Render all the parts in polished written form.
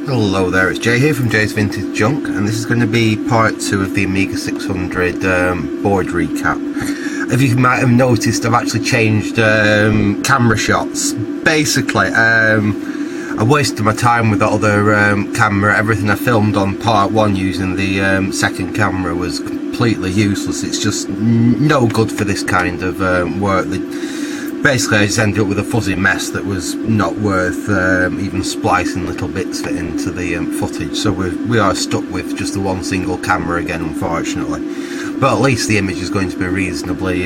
Hello there, it's Jay here from Jay's Vintage Junk, and this is going to be part 2 of the Amiga 600 board recap. If you might have noticed, I've actually changed camera shots. Basically, I wasted my time with the other camera. Everything I filmed on part 1 using the second camera was completely useless. It's just no good for this kind of work. Basically, I just ended up with a fuzzy mess that was not worth even splicing little bits of it into the footage. So we are stuck with just the one single camera again, unfortunately. But at least the image is going to be reasonably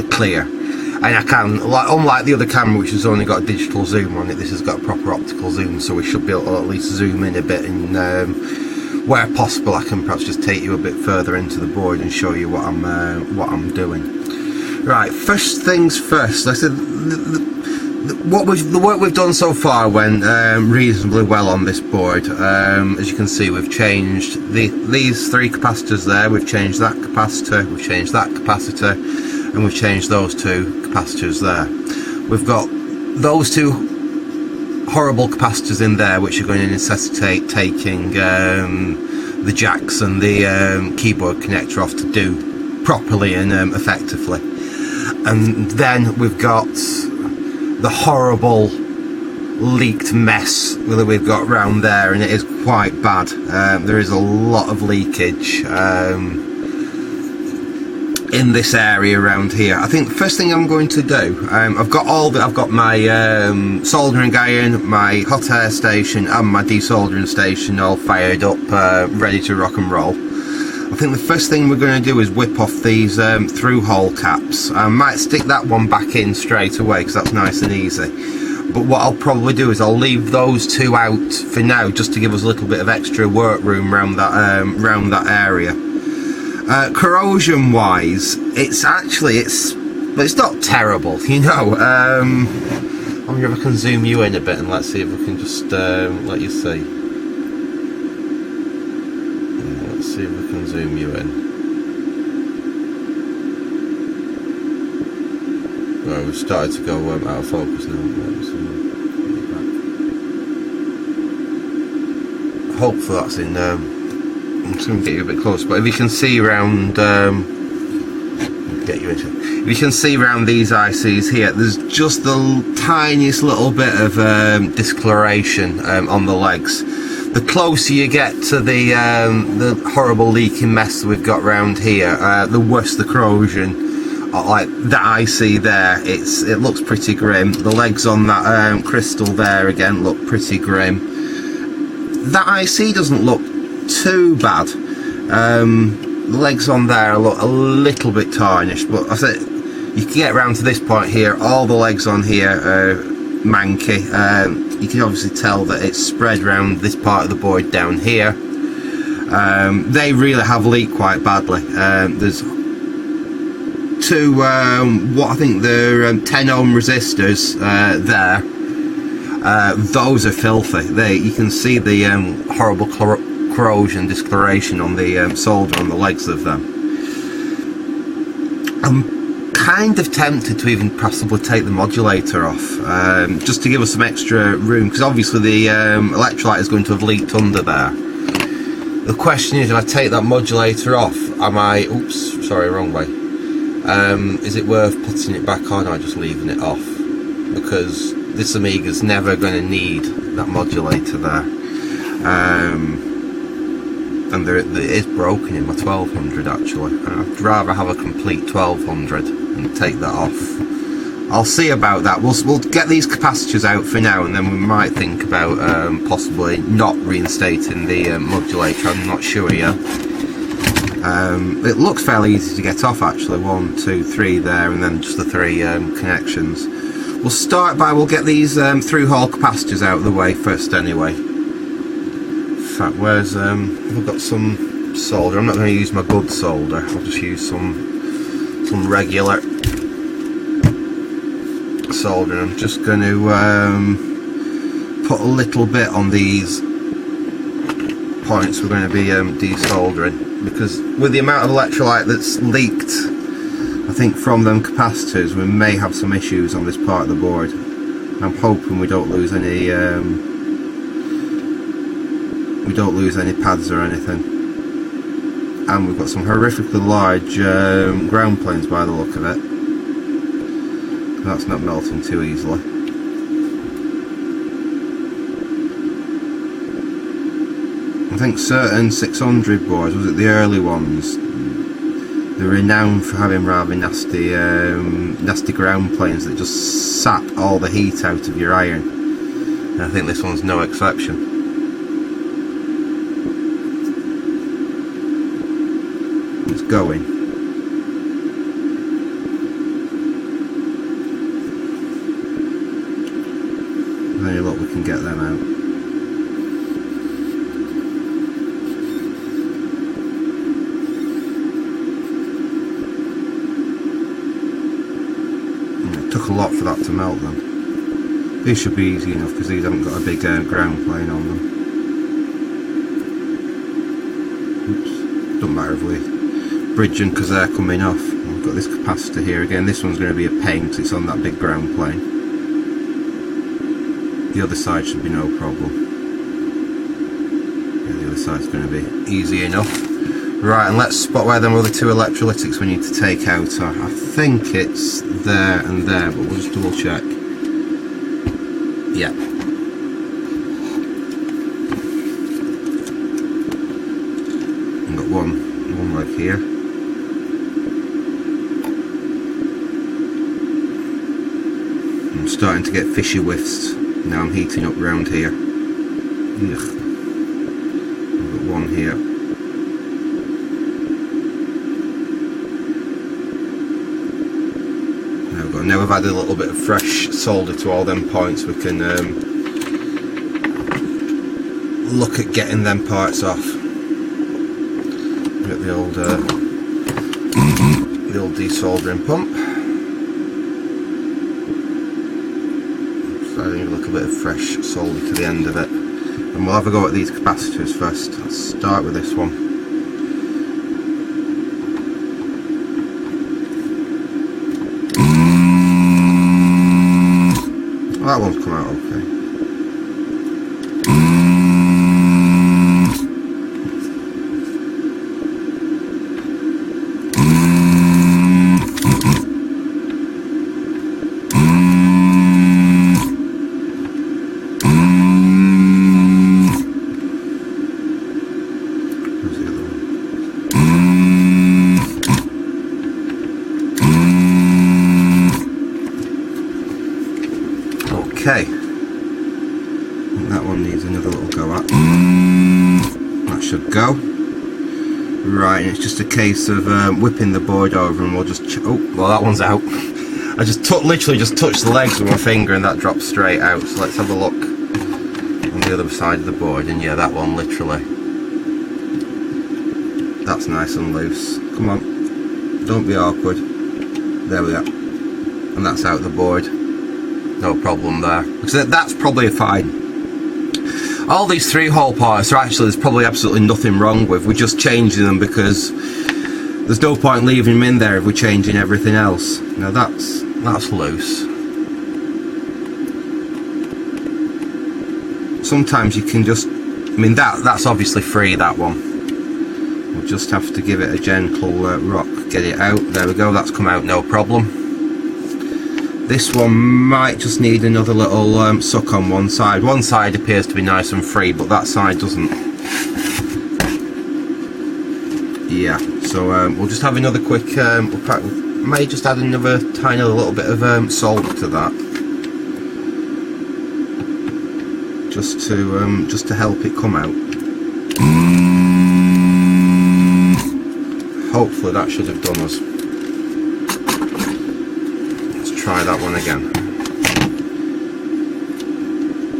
clear. And I can, unlike the other camera which has only got a digital zoom on it, this has got a proper optical zoom, so we should be able to at least zoom in a bit, and where possible I can perhaps just take you a bit further into the board and show you what I'm doing. Right, first things first. I said the work we've done so far went reasonably well on this board. As you can see, we've changed these 3 capacitors there, we've changed that capacitor, we've changed that capacitor, and we've changed those 2 capacitors there. We've got those 2 horrible capacitors in there, which are going to necessitate taking the jacks and the keyboard connector off to do properly and effectively. And then we've got the horrible leaked mess that we've got around there, and it is quite bad. There is a lot of leakage in this area around here. I think the first thing I'm going to do, I've got my soldering iron, my hot air station and my desoldering station all fired up, ready to rock and roll. I think the first thing we're going to do is whip off these through hole caps. I might stick that one back in straight away because that's nice and easy. But what I'll probably do is I'll leave those 2 out for now, just to give us a little bit of extra work room around that area. Corrosion wise, it's not terrible, you know. I wonder if I can zoom you in a bit and let's see if we can just let you see. See if we can zoom you in. Well, we've started to go out of focus now. Hopefully that's in. I'm just going to get you a bit closer. But if you can see around, get you into it. If you can see around these ICs here, there's just the tiniest little bit of discoloration on the legs. The closer you get to the horrible leaking mess that we've got around here, the worse the corrosion. Like that IC there, it looks pretty grim. The legs on that crystal there again look pretty grim. That IC doesn't look too bad. The legs on there look a little bit tarnished, but I said you can get around to this point here. All the legs on here are manky. You can obviously tell that it's spread around this part of the board down here. They really have leaked quite badly. There's 2 what I think they're 10 ohm resistors there. Those are filthy. You can see the horrible corrosion discoloration on the solder on the legs of them. Kind of tempted to even possibly take the modulator off, just to give us some extra room, because obviously the electrolyte is going to have leaked under there. The question is, if I take that modulator off, oops, sorry, wrong way. Is it worth putting it back on or just leaving it off? Because this Amiga's never going to need that modulator there. And it is broken in my 1200 actually, and I'd rather have a complete 1200 and take that off. I'll see about that. We'll get these capacitors out for now, and then we might think about possibly not reinstating the modulator. I'm not sure yet. It looks fairly easy to get off actually. 1, 2, 3 there, and then just the 3 connections. We'll get these through hole capacitors out of the way first anyway. In fact, where's I've got some solder. I'm not going to use my good solder. I'll just use some regular solder. I'm just going to put a little bit on these points we're going to be desoldering, because with the amount of electrolyte that's leaked, I think from them capacitors, we may have some issues on this part of the board. I'm hoping we don't lose any we don't lose any pads or anything. And we've got some horrifically large ground planes by the look of it. That's not melting too easily. I think certain 600 boards, was it the early ones, they're renowned for having rather nasty nasty ground planes that just sap all the heat out of your iron. And I think this one's no exception. It's going. Any luck we can get them out. It took a lot for that to melt them. These should be easy enough because these haven't got a big ground plane on them. Oops, doesn't matter if we bridge them because they're coming off. We've got this capacitor here again. This one's going to be a pain because it's on that big ground plane. The other side should be no problem. Yeah, the other side's going to be easy enough. Right, and let's spot where them other two electrolytics we need to take out are. I think it's there and there, but we'll just double check. Yeah. I've got one leg here. I'm starting to get fishy whiffs. Now I'm heating up round here. Ugh. I've got one here. Now we've added a little bit of fresh solder to all them points, we can look at getting them parts off. Get the old desoldering pump. Adding a little bit of fresh solder to the end of it, and we'll have a go at these capacitors first. Let's start with this one. Well, that one's come out okay. Okay, that one needs another little go at. That should go. Right, and it's just a case of whipping the board over, and we'll just oh, well, that one's out. I just literally just touched the legs with my finger and that dropped straight out. So let's have a look on the other side of the board, and yeah, that one literally, that's nice and loose. Come on, don't be awkward. There we are, and that's out the board. No problem there. So that's probably fine. All these 3-hole parts are actually, there's probably absolutely nothing wrong with. We're just changing them because there's no point leaving them in there if we're changing everything else. Now that's loose. Sometimes you can just, I mean that's obviously free, that one. We'll just have to give it a gentle rock, get it out. There we go, that's come out no problem. This one might just need another little suck on one side. One side appears to be nice and free, but that side doesn't. Yeah, so we'll just have another quick, we may just add another tiny little bit of salt to that. Just to help it come out. Hopefully that should have done us. Try that one again.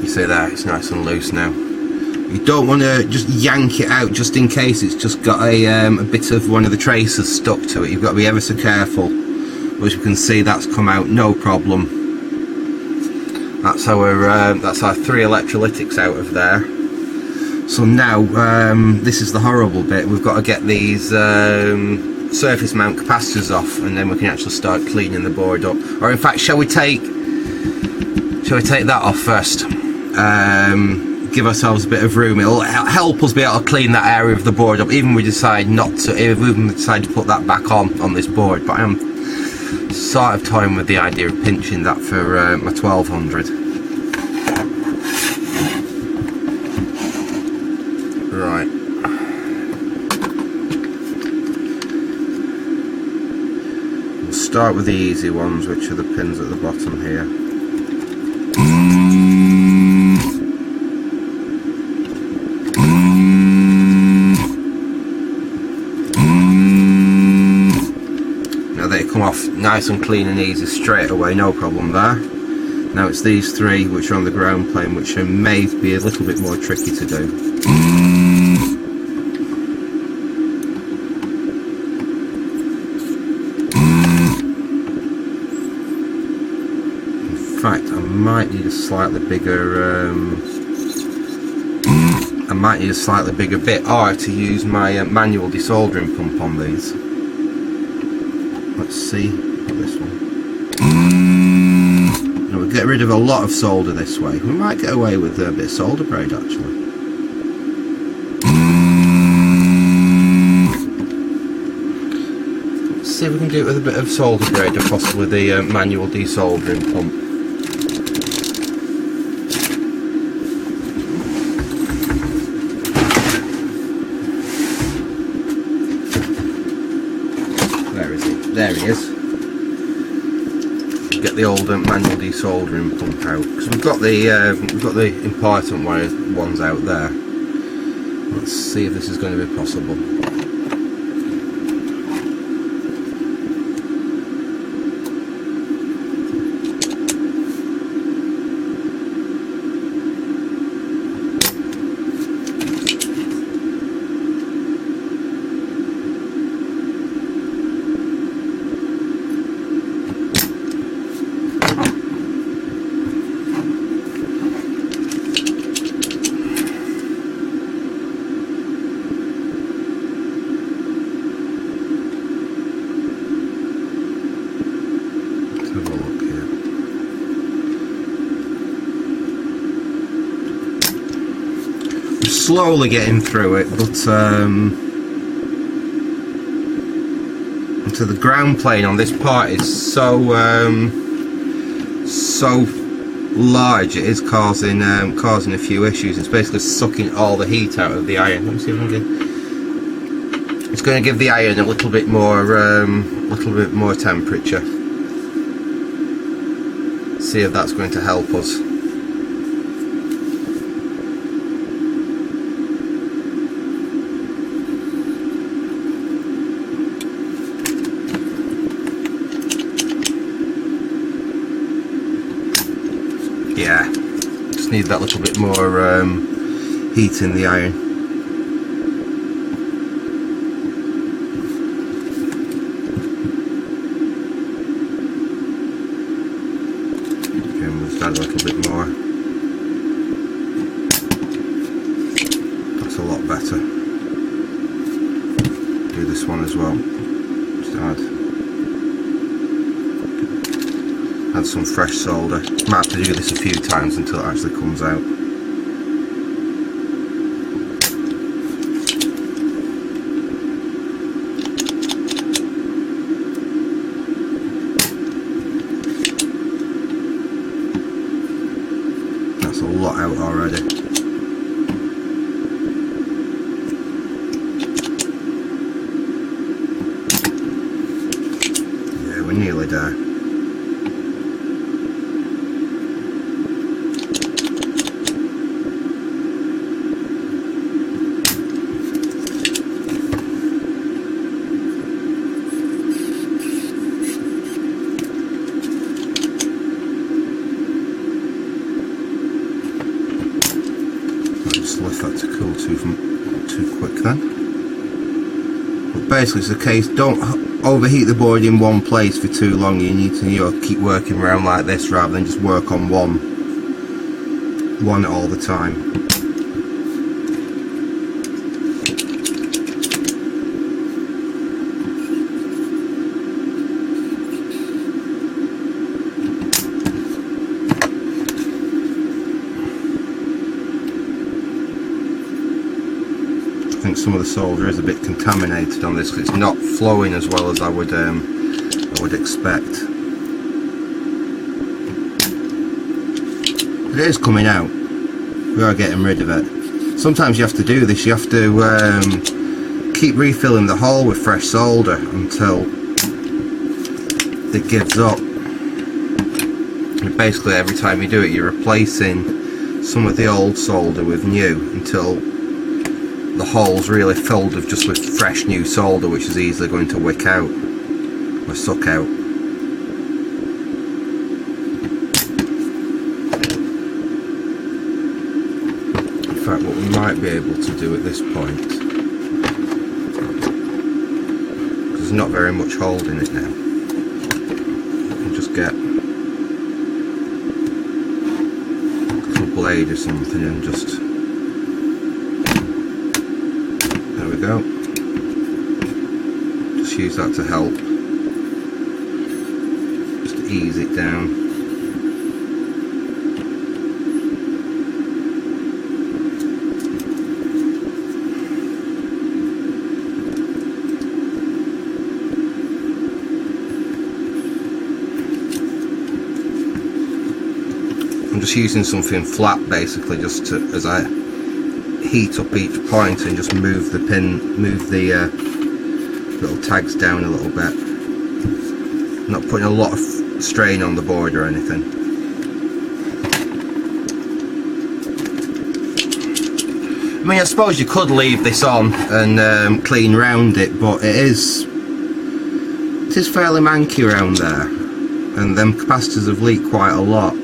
You see there, it's nice and loose now. You don't want to just yank it out just in case it's just got a bit of one of the tracers stuck to it. You've got to be ever so careful. But as you can see, that's come out no problem. That's our 3 electrolytics out of there. So now this is the horrible bit. We've got to get these surface mount capacitors off, and then we can actually start cleaning the board up. Or in fact, shall we take that off first? give ourselves a bit of room. It'll help us be able to clean that area of the board up, even if we decide not to, even we decide to put that back on this board. But I am sort of toying with the idea of pinching that for my 1200. Right. We'll start with the easy ones, which are the pins at the bottom here. Come off nice and clean and easy straight away, no problem there. Now it's these three which are on the ground plane, which may be a little bit more tricky to do. In fact, I might need a slightly bigger bit, or to use my manual desoldering pump on these. Let's see this one. Now we'll get rid of a lot of solder this way. We might get away with a bit of solder braid actually. Let's see if we can do it with a bit of solder braid, or possibly the manual desoldering pump. There he is. Get the old manual desoldering pump out, because we've got the important ones out there. Let's see if this is going to be possible. Slowly getting through it, but so the ground plane on this part is so large, it is causing a few issues. It's basically sucking all the heat out of the iron. Let me see if I can get. It's going to give the iron a little bit more temperature. See if that's going to help us. Yeah, just need that little bit more heat in the iron. Okay, we'll just add a little bit more. That's a lot better. Do this one as well. Just add some fresh solder. Might have to do this a few times until it actually comes out. That's a lot out already. Yeah, we're nearly there. Lift that to cool too quick then. But basically it's the case, don't overheat the board in one place for too long. You need to keep working around like this rather than just work on one all the time. think some of the solder is a bit contaminated on this because it's not flowing as well as I would expect. But it is coming out. We are getting rid of it. Sometimes you have to do this. You have to keep refilling the hole with fresh solder until it gives up. And basically, every time you do it, you're replacing some of the old solder with new until the hole's really filled with fresh new solder, which is easily going to wick out or suck out. In fact, what we might be able to do at this point, because there's not very much holding it now, we can just get a blade or something and just, there we go, just use that to help, just to ease it down. I'm just using something flat basically, just to, as I heat up each point and just move the little tags down a little bit. Not putting a lot of strain on the board or anything. I mean, I suppose you could leave this on and clean round it, but it is fairly manky around there, and them capacitors have leaked quite a lot.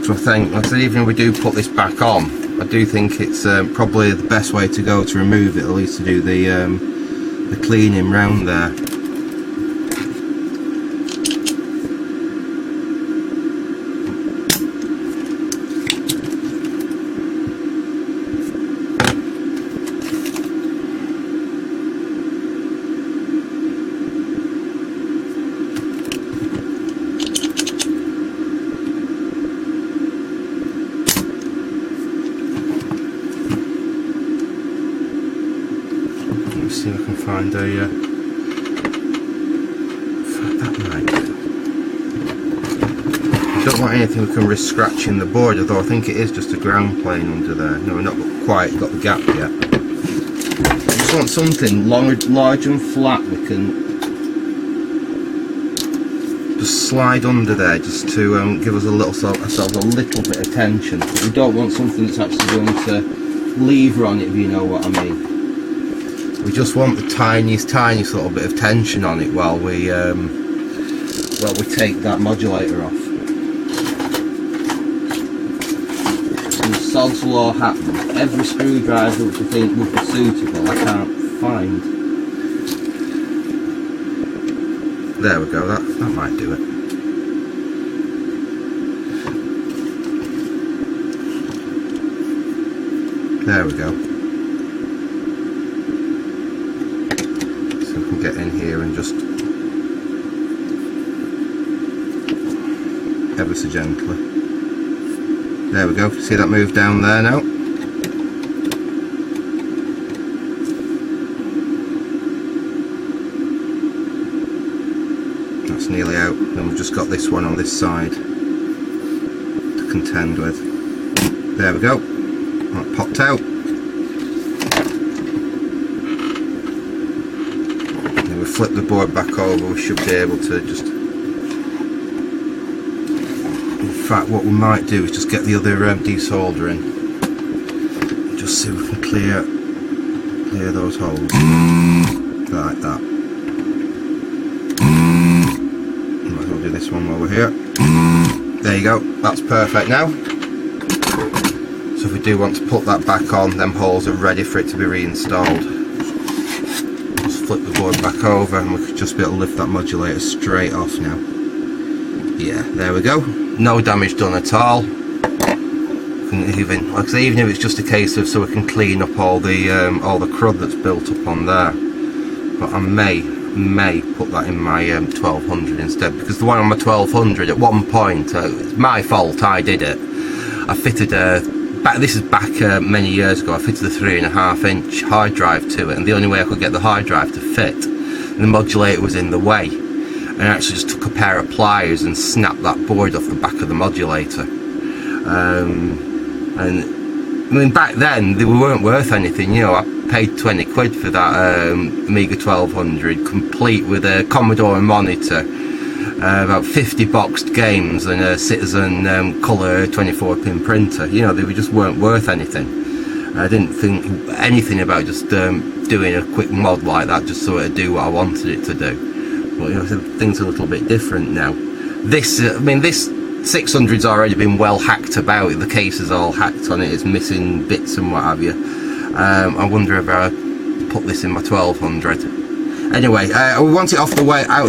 So I think, like I said, even if we do put this back on, I do think it's probably the best way to go to remove it, at least to do the cleaning round there. See if I can find a that might do. I don't want anything we can risk scratching the board, although I think it is just a ground plane under there. No, we're not quite got the gap yet. I just want something large and flat we can just slide under there, just to give us ourselves a little bit of tension. But we don't want something that's actually going to lever on it, if you know what I mean. We just want the tiniest little bit of tension on it while we take that modulator off. And sod's law happens. Every screwdriver which I think would be suitable, I can't find. There we go. That might do it. There we go. Get in here and just ever so gently. There we go. See that move down there now? That's nearly out. Then we've just got this one on this side to contend with. There we go. That popped out. Flip the board back over, we should be able to just, in fact what we might do is just get the other desoldering, just so we can clear those holes like that. Might as well do this one while we're here. There you go, that's perfect now. So if we do want to put that back on, them holes are ready for it to be reinstalled. Flip the board back over and we could just be able to lift that modulator straight off now. Yeah, there we go. No damage done at all. Even, like I say, even if it's just a case of so we can clean up all the crud that's built up on there. But I may put that in my 1200 instead, because the one on my 1200 at one point, it's my fault, I did it. I fitted this is back many years ago. I fitted a 3.5-inch hard drive to it, and the only way I could get the hard drive to fit, the modulator was in the way, and I actually just took a pair of pliers and snapped that board off the back of the modulator. And I mean, back then they weren't worth anything, you know. I paid 20 quid for that Amiga 1200, complete with a Commodore monitor, about 50 boxed games, and a Citizen colour 24-pin printer. You know, they just weren't worth anything. I didn't think anything about just doing a quick mod like that just so it'd do what I wanted it to do. But you know, things are a little bit different now. This, I mean, this 600's already been well hacked about. The case is all hacked on it. It's missing bits and what have you. I wonder if I put this in my 1200. Anyway, we want it out of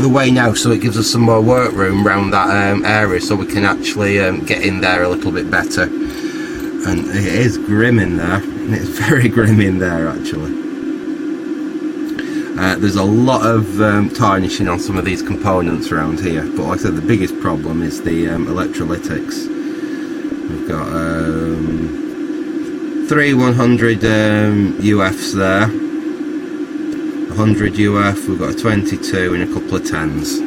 the way now, so it gives us some more work room around that area, so we can actually get in there a little bit better. And it is grim in there. It's very grim in there, actually. There's a lot of tarnishing on some of these components around here, but like I said, the biggest problem is the electrolytics. We've got 3 100 UFs there, 100 UF, we've got a 22 and a couple of 10s.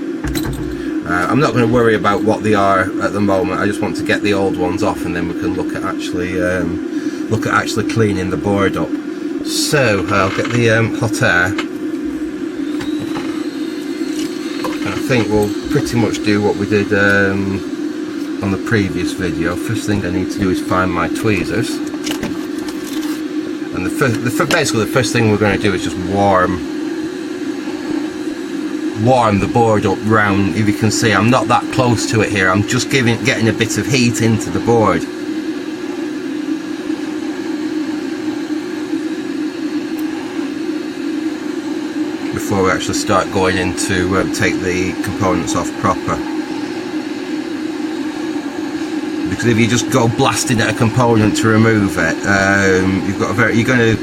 I'm not going to worry about what they are at the moment. I just want to get the old ones off, and then we can look at actually cleaning the board up. So I'll get the hot air. I think we'll pretty much do what we did on the previous video. First thing I need to do is find my tweezers, and basically the first thing we're going to do is just warm the board up round. If you can see, I'm not that close to it here. I'm just getting a bit of heat into the board. Before we actually start going into take the components off proper, because if you just go blasting at a component to remove it, you're going to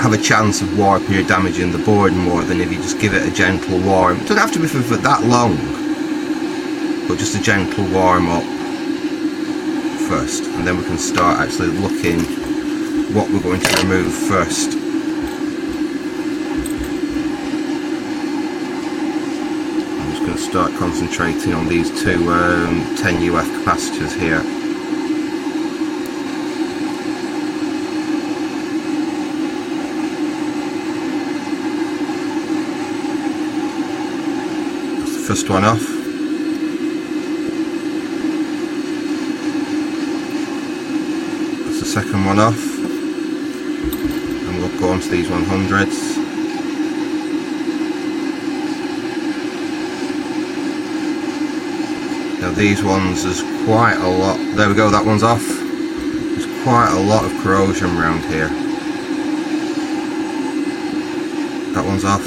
have a chance of warping or damaging the board more than if you just give it a gentle warm. It doesn't have to be for that long, but just a gentle warm up first, and then we can start actually looking what we're going to remove first. Start concentrating on these two 10 UF capacitors here. That's the first one off. That's the second one off. And we'll go on to these 100s. Now these ones, there's quite a lot. There we go, that one's off. There's quite a lot of corrosion around here. That one's off.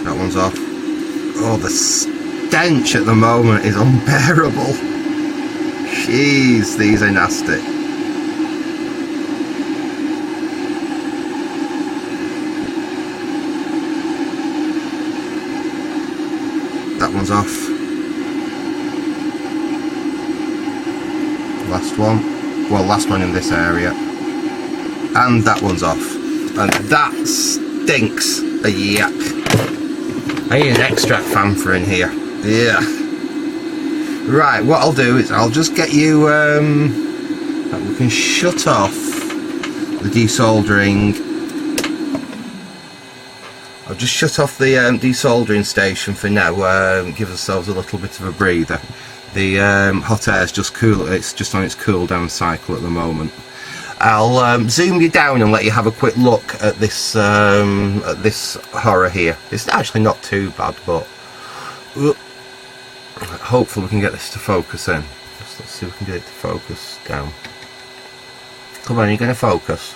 That one's off. Oh, the stench at the moment is unbearable. Jeez, these are nasty. That one's off. Last one. Well, last one in this area. And that one's off. And that stinks a yak. I need an extract fan for in here. Yeah. Right, what I'll do is I'll just get you we can shut off the desoldering. I'll just shut off the desoldering station for now, give ourselves a little bit of a breather. The hot air is just cool, it's just on its cool down cycle at the moment. I'll zoom you down and let you have a quick look at this horror here. It's actually not too bad, but hopefully we can get this to focus in. Let's see if we can get it to focus down. Come on, you're going to focus.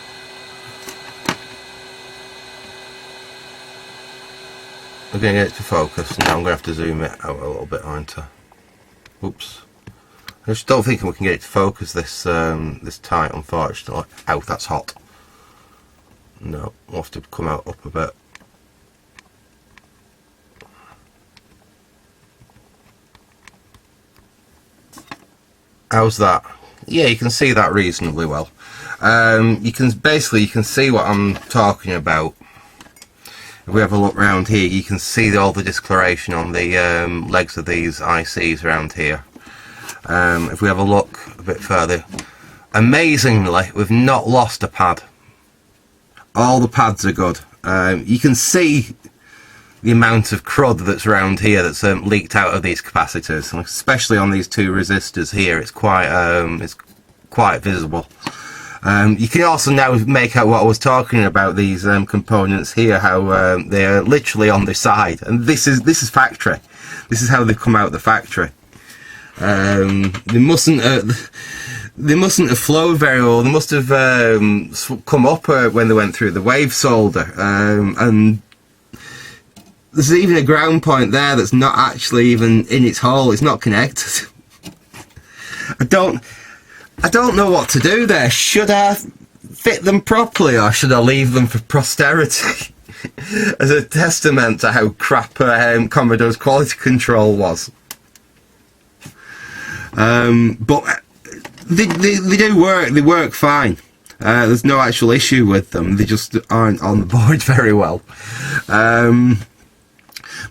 We're going to get it to focus. Now I'm going to have to zoom it out a little bit, aren't I? Oops. I just don't think we can get it to focus this this tight, unfortunately. Ow, that's hot. No, we'll have to come out up a bit. How's that? Yeah, you can see that reasonably well. You can see what I'm talking about. If we have a look around here, you can see all the discoloration on the legs of these ICs around here. If we have a look a bit further, amazingly, we've not lost a pad. All the pads are good. You can see the amount of crud that's around here that's leaked out of these capacitors, especially on these two resistors here. It's quite visible. You can also now make out what I was talking about, these components here, how they're literally on the side, and this is factory. This is how they come out of the factory. They mustn't have flowed very well. They must have come up when they went through the wave solder, and there's even a ground point there that's not actually even in its hole. It's not connected. I don't know what to do there. Should I fit them properly, or should I leave them for posterity as a testament to how crap Commodore's quality control was? But they do work. They work fine. There's no actual issue with them. They just aren't on the board very well.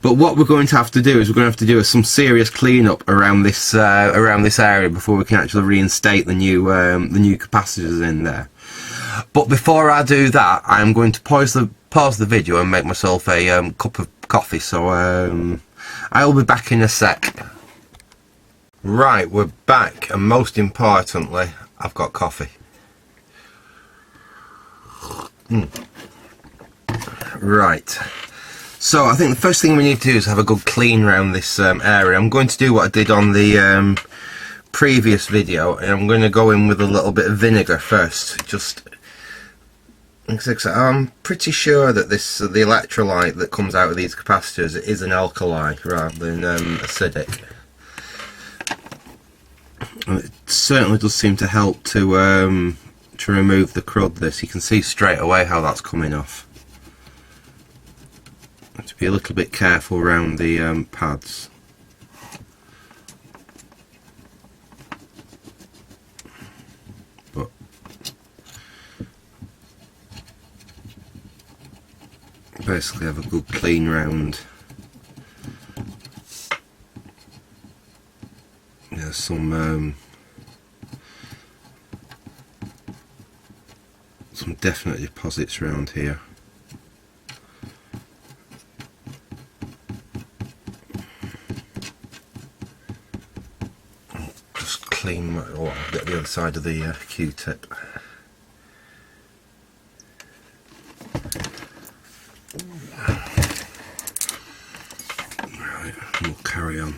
But what we're going to have to do is we're going to have to do some serious cleanup around this area before we can actually reinstate the new capacitors in there. But before I do that, I'm going to pause the video and make myself a cup of coffee. So I'll be back in a sec. Right, we're back, and most importantly, I've got coffee. Right. So I think the first thing we need to do is have a good clean around this area. I'm going to do what I did on the previous video, and I'm going to go in with a little bit of vinegar first. Just, I'm pretty sure that the electrolyte that comes out of these capacitors is an alkali rather than acidic. And it certainly does seem to help to remove the crud. You can see straight away how that's coming off. Have to be a little bit careful around the pads. But basically have a good clean round. There's some definite deposits around here. Just clean get the other side of the Q-tip. Right, we'll carry on.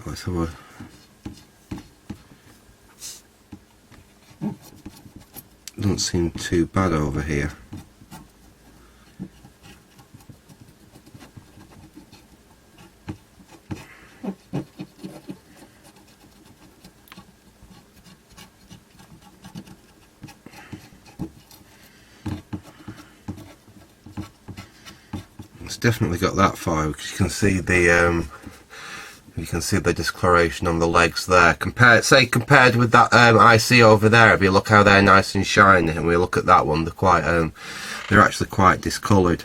Let's have a doesn't seem too bad over here. It's definitely got that far because you can see the discoloration on the legs there. Compared with that IC over there, if you look how they're nice and shiny, and we look at that one, they're actually quite discoloured.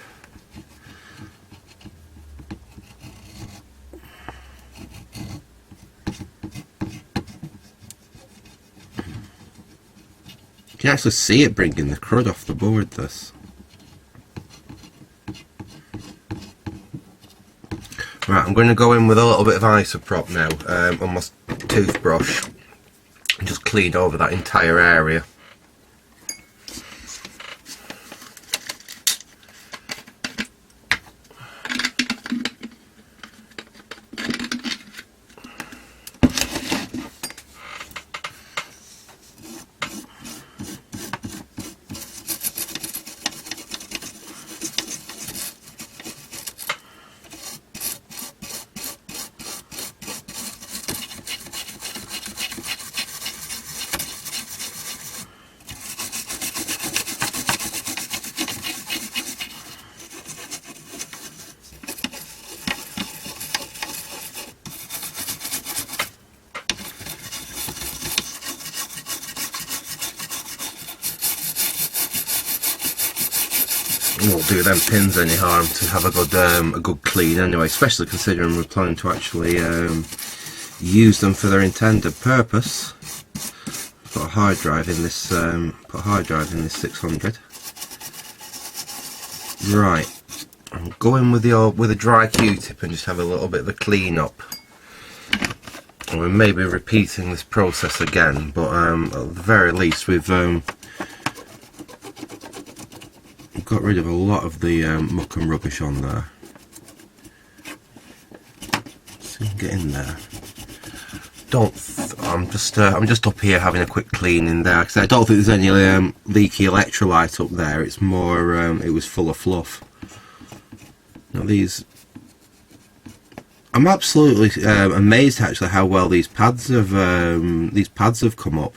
You can actually see it bringing the crud off the board, this. Right, I'm going to go in with a little bit of isopropyl now on my toothbrush and just clean over that entire area. won't do them pins any harm to have a good clean anyway, especially considering we're planning to actually use them for their intended purpose. Put a hard drive in this 600. Right, I'm going with a dry Q-tip and just have a little bit of a clean up. And we may be repeating this process again, but at the very least we've got rid of a lot of the muck and rubbish on there. So you can get in there. I'm just up here having a quick clean in there because I don't think there's any leaky electrolyte up there. It's more it was full of fluff. Now these, I'm absolutely amazed actually how well these pads have come up.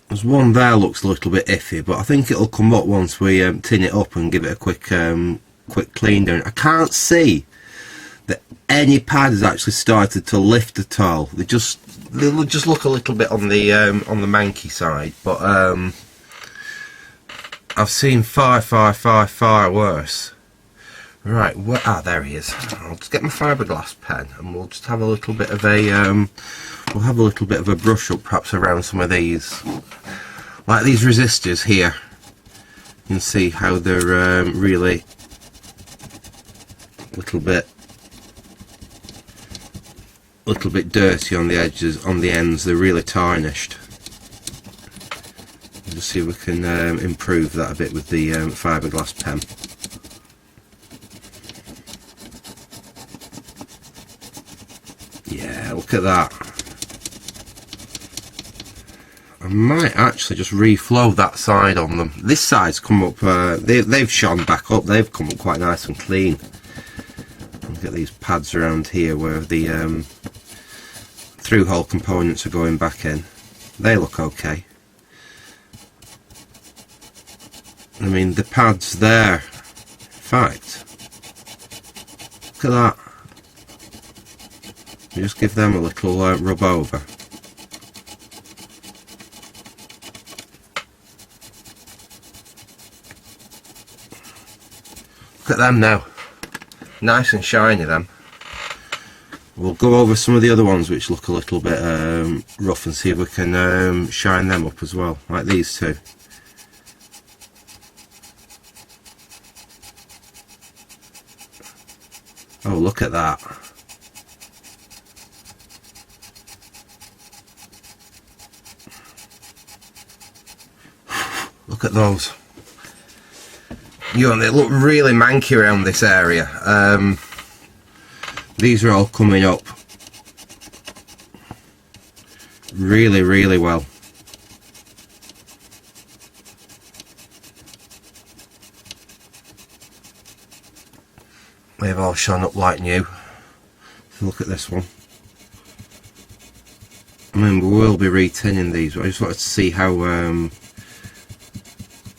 There's one there looks a little bit iffy, but I think it'll come up once we tin it up and give it a quick clean down. I can't see that any pad has actually started to lift at all. They just look a little bit on the manky side, but I've seen far worse. Right, there he is. I'll just get my fiberglass pen and we'll just have a little bit of a brush up perhaps around some of these, like these resistors here. You can see how they're really little bit dirty on the edges, on the ends. They're really tarnished. Let's see if we can improve that a bit with the fiberglass pen. Yeah, look at that. I might actually just reflow that side on them. This side's come up, they've shone back up, they've come up quite nice and clean. Look at these pads around here where the through-hole components are going back in. They look okay. I mean, the pads there, in fact, look at that. You just give them a little rub over. Look at them now, nice and shiny them. We'll go over some of the other ones which look a little bit rough and see if we can shine them up as well, like these two. Oh, look at that. Look at those. You know, they look really manky around this area. These are all coming up really well. They've all shone up like new. So look at this one. I mean, we will be retinning these, but I just wanted to see how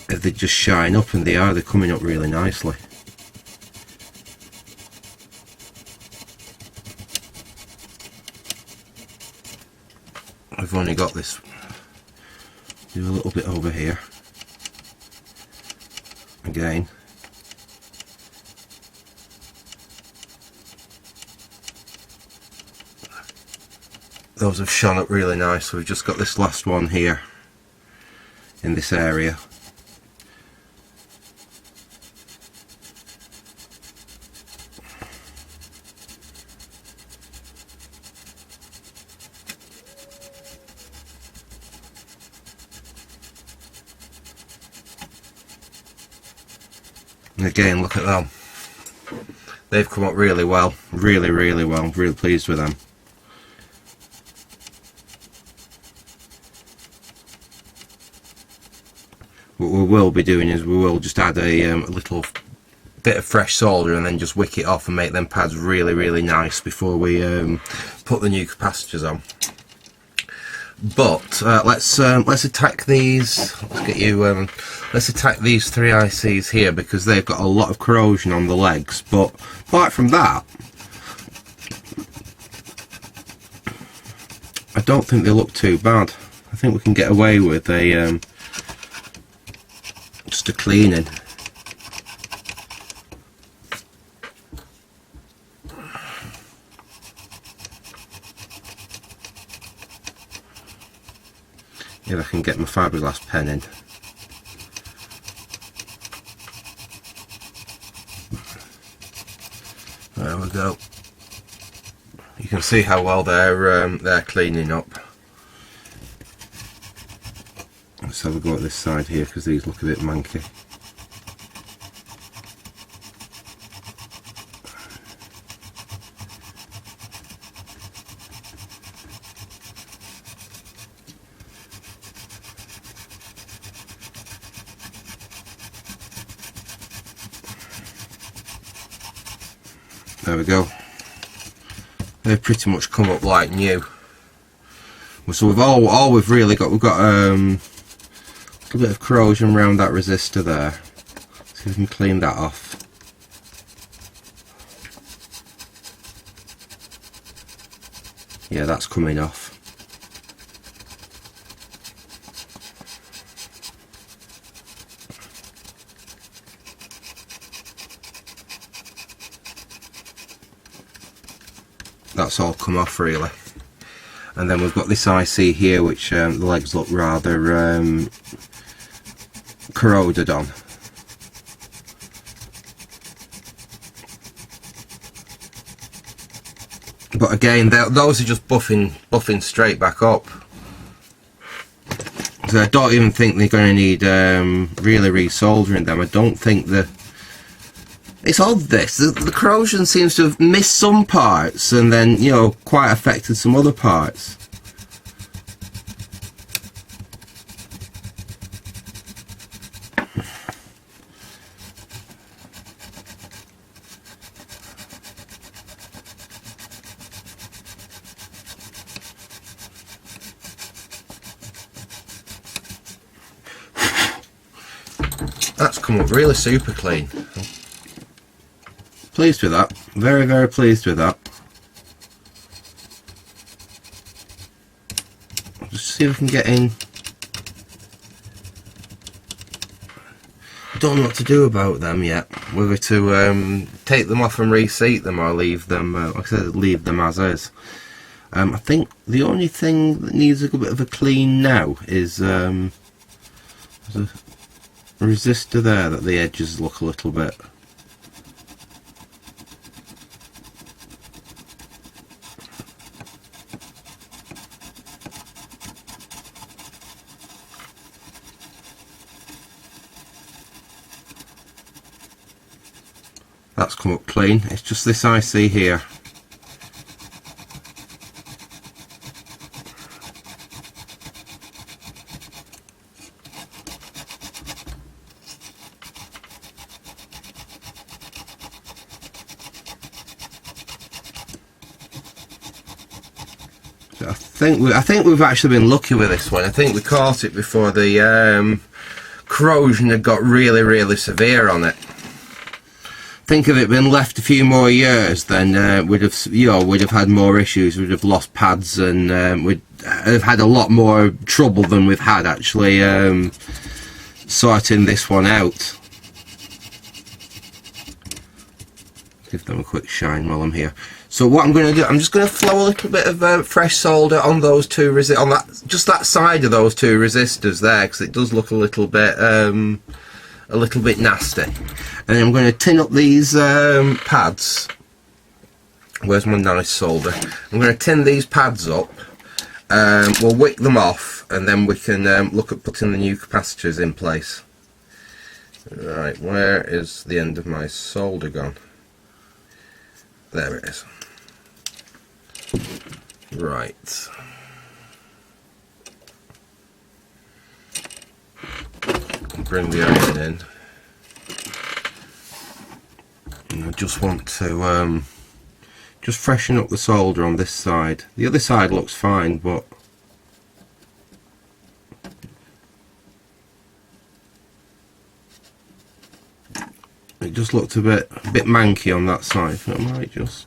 if they just shine up, and they're coming up really nicely. I've only got this. Do a little bit over here again. Those have shone up really nice. So we've just got this last one here in this area. And again, look at them. They've come up really well, really well. I'm really pleased with them. What we will be doing is we will just add a little bit of fresh solder and then just wick it off and make them pads really nice before we put the new capacitors on. But let's attack these. Let's attack these three ICs here because they've got a lot of corrosion on the legs. But apart from that, I don't think they look too bad. I think we can get away with a just a cleaning. If I can get my fiberglass pen in. There we go. You can see how well they're cleaning up. Let's have a go at this side here because these look a bit manky. There we go. They've pretty much come up like new. So we've really got, we've got a little bit of corrosion around that resistor there. See if we can clean that off. Yeah, that's coming off. That's all come off really. And then we've got this IC here which the legs look rather corroded on. But again, those are just buffing straight back up. So I don't even think they're going to need really resoldering them. I don't think it's odd this. The corrosion seems to have missed some parts and then, you know, quite affected some other parts. That's come up really super clean. Pleased with that. Very, very pleased with that. Just see if I can get in. Don't know what to do about them yet. Whether to take them off and reseat them or leave them, like I said, leave them as is. I think the only thing that needs a bit of a clean now is there's a resistor there that the edges look a little bit. That's come up clean. It's just this IC here. I think we've actually been lucky with this one. I think we caught it before the corrosion had got really, really severe on it. Think if it had been left a few more years, then we'd have had more issues. We'd have lost pads, and we'd have had a lot more trouble than we've had actually sorting this one out. Give them a quick shine while I'm here. So what I'm going to do, I'm just going to flow a little bit of fresh solder on those two just that side of those two resistors there, because it does look a little bit nasty. And I'm going to tin up these pads. Where's my nice solder? I'm going to tin these pads up. We'll wick them off, and then we can look at putting the new capacitors in place. Right, where is the end of my solder gone? There it is. Right. Bring the iron in. And I just want to just freshen up the solder on this side. The other side looks fine, but it just looked a bit manky on that side. I might just,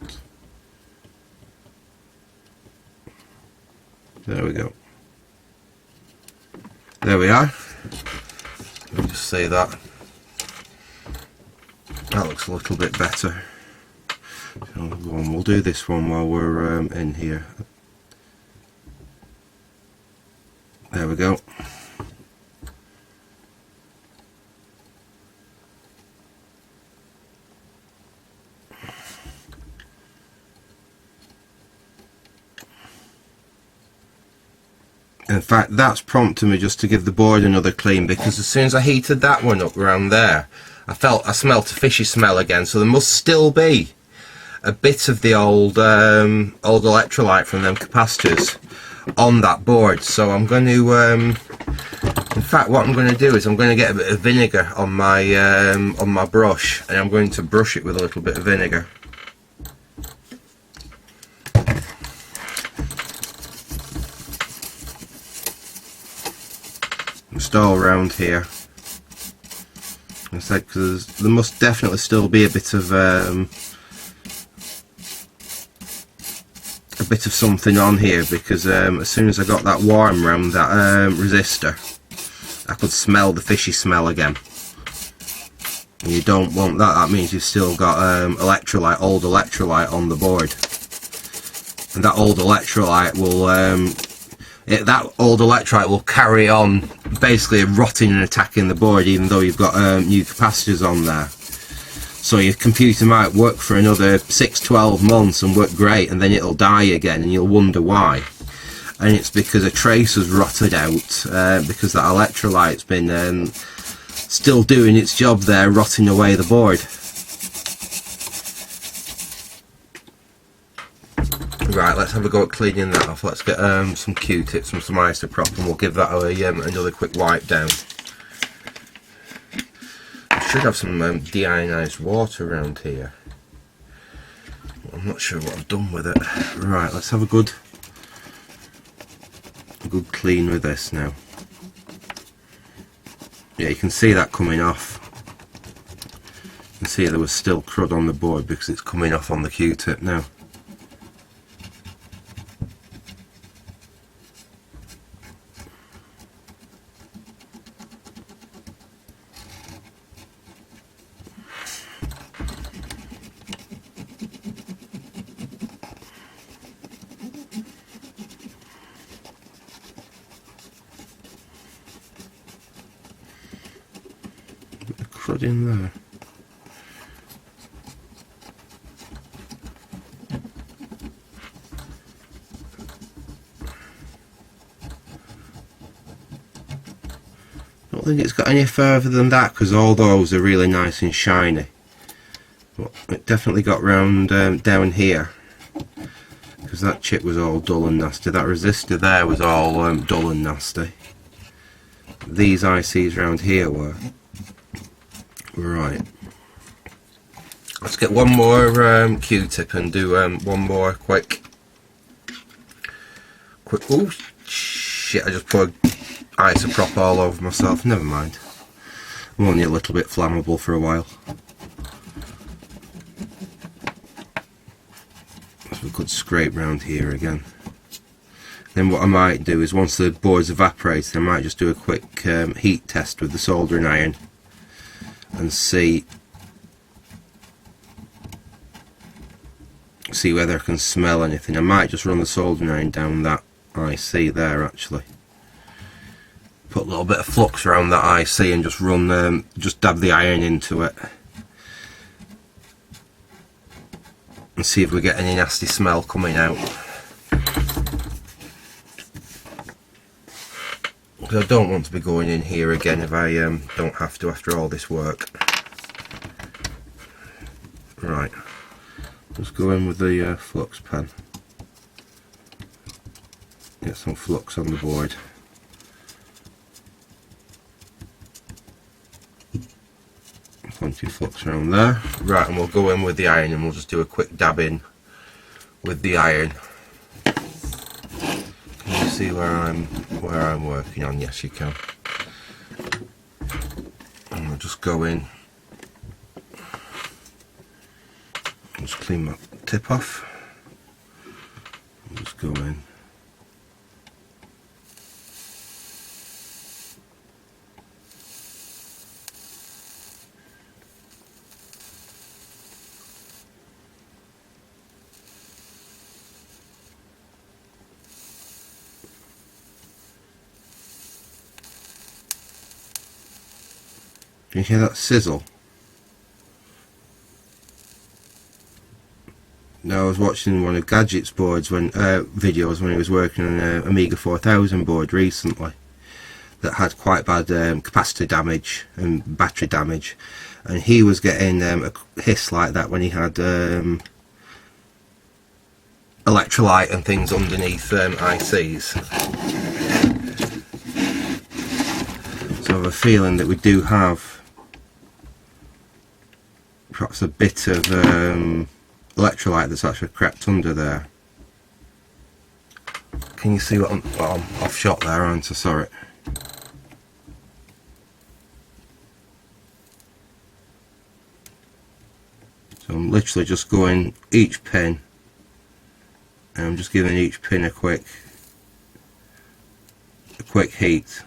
there we go. There we are. Let me just say that. That looks a little bit better. So we'll do this one while we're in here. There we go. In fact, that's prompted me just to give the board another clean, because as soon as I heated that one up around there, I smelt a fishy smell again. So there must still be a bit of the old electrolyte from them capacitors on that board. So I'm going to, in fact, what I'm going to do is I'm going to get a bit of vinegar on my brush, and I'm going to brush it with a little bit of vinegar. Just all around here. I said, because there must definitely still be a bit of something on here, because as soon as I got that warm around that resistor, I could smell the fishy smell again. And you don't want that. That means you've still got electrolyte, old electrolyte on the board, and that old electrolyte will carry on basically rotting and attacking the board, even though you've got new capacitors on there. So your computer might work for another 6-12 months and work great, and then it'll die again, and you'll wonder why. And it's because a trace has rotted out, because that electrolyte's been still doing its job there, rotting away the board. Right, let's have a go at cleaning that off. Let's get some Q-tips and some isopropyl, and we'll give that another quick wipe down. I should have some deionized water around here. I'm not sure what I've done with it. Right, let's have a good clean with this now. Yeah, you can see that coming off. You can see there was still crud on the board because it's coming off on the Q-tip now. Crud in there. I don't think it's got any further than that, because all those are really nice and shiny. But it definitely got round down here, because that chip was all dull and nasty. That resistor there was all dull and nasty. These ICs round here were. Right, let's get one more Q-tip and do one more quick. Oh shit! I just poured isopropyl all over myself. Never mind. I'm only a little bit flammable for a while. So we could scrape round here again. Then what I might do is, once the board's evaporated, I might just do a quick heat test with the soldering iron and see whether I can smell anything. I might just run the soldering iron down that IC there, actually. Put a little bit of flux around that IC and just run, just dab the iron into it and see if we get any nasty smell coming out. Because I don't want to be going in here again if I don't have to after all this work. Right, let's go in with the flux pen. Get some flux on the board. Plenty of flux around there. Right, and we'll go in with the iron, and we'll just do a quick dab in with the iron. Can you see where I'm working on? Yes, you can. And we'll just go in. Just clean my tip off. Just go in. Can you hear that sizzle? Now I was watching one of Gadget's boards videos when he was working on an Amiga 4000 board recently that had quite bad capacitor damage and battery damage, and he was getting a hiss like that when he had electrolyte and things underneath ICs. So I have a feeling that we do have perhaps a bit of electrolyte that's actually crept under there. Can you see what I'm off shot there, aren't I? Sorry. So I'm literally just going each pin, and I'm just giving each pin a quick heat.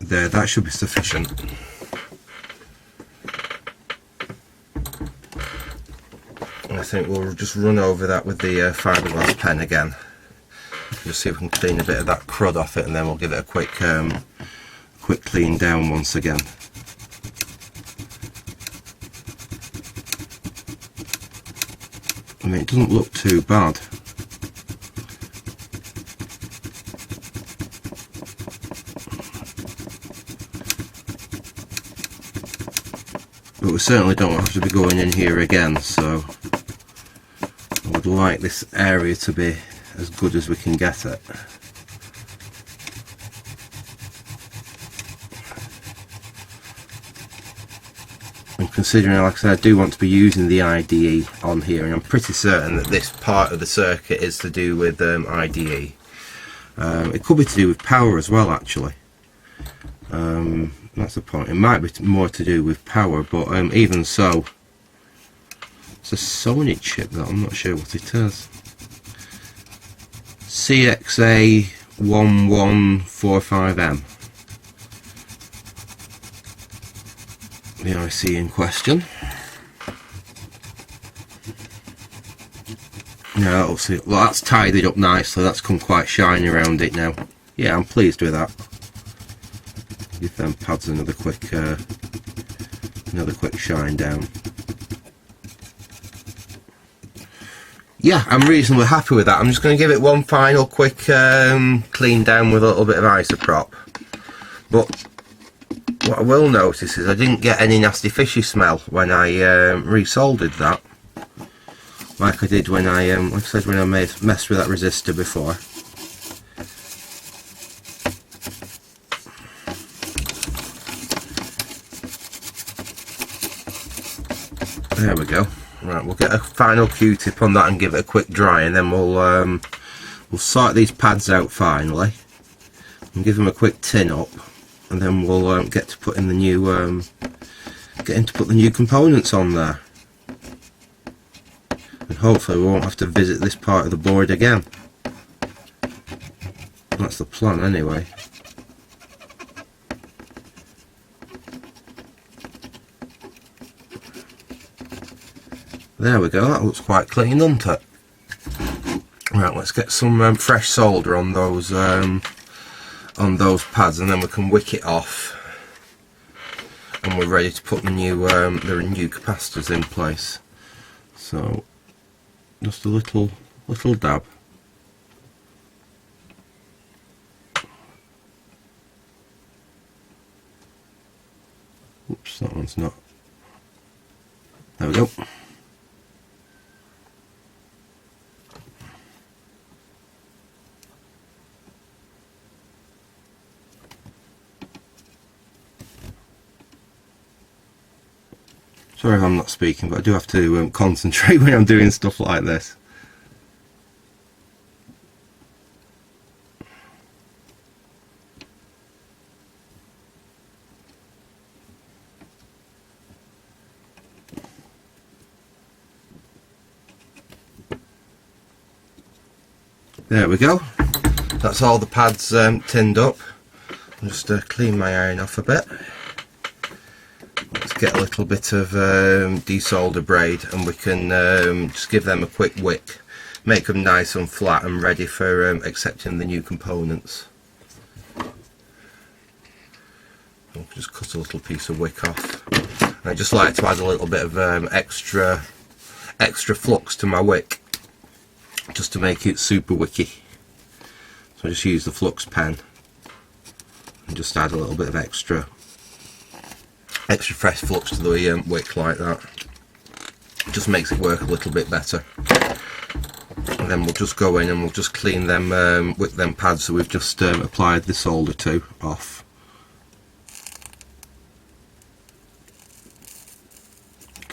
There, that should be sufficient. And I think we'll just run over that with the fiberglass pen again. Just see if we can clean a bit of that crud off it, and then we'll give it a quick clean down once again. I mean, it doesn't look too bad. But we certainly don't have to be going in here again, so I would like this area to be as good as we can get it. And considering, like I said, I do want to be using the IDE on here, and I'm pretty certain that this part of the circuit is to do with IDE. It could be to do with power as well, actually. That's the point. It might be more to do with power, but even so, it's a Sony chip that I'm not sure what it is. CXA1145M, the IC in question. Now that'll see. Well, that's tidied up nicely. That's come quite shiny around it now. Yeah, I'm pleased with that. Give them pads another quick shine down. Yeah, I'm reasonably happy with that. I'm just going to give it one final quick clean down with a little bit of isopropyl. But what I will notice is I didn't get any nasty fishy smell when I resoldered that, like I did when I like I said, when I messed with that resistor before. There we go. Right, we'll get a final Q-tip on that and give it a quick dry, and then we'll sort these pads out finally and give them a quick tin up, and then we'll get to put in the new put the new components on there, and hopefully we won't have to visit this part of the board again. That's the plan anyway. There we go, that looks quite clean, doesn't it? Right, let's get some fresh solder on those pads, and then we can wick it off, and we're ready to put the new capacitors in place. So just a little dab. Oops, that one's not. There we go. Sorry if I'm not speaking, but I do have to concentrate when I'm doing stuff like this. There we go. That's all the pads tinned up. I'll just clean my iron off a bit. Let's get a little bit of desolder braid, and we can just give them a quick wick, make them nice and flat and ready for accepting the new components. We'll just cut a little piece of wick off. And I just like to add a little bit of extra flux to my wick, just to make it super wicky. So I just use the flux pen and just add a little bit of extra fresh flux to the wick like that. It just makes it work a little bit better. And then we'll just go in and we'll just clean them wick them pads that we've just applied the solder to off.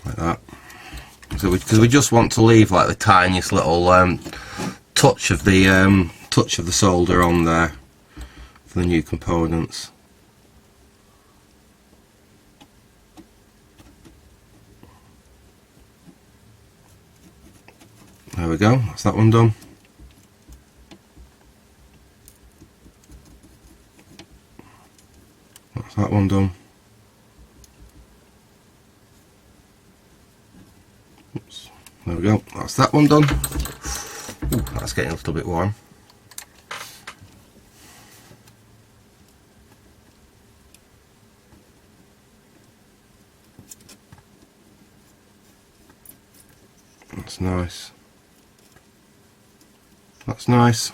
Like that. So because we just want to leave like the tiniest little touch of the solder on there for the new components. There we go, that's that one done. That's that one done. Oops. There we go, that's that one done. Ooh, that's getting a little bit warm. That's nice. That's nice.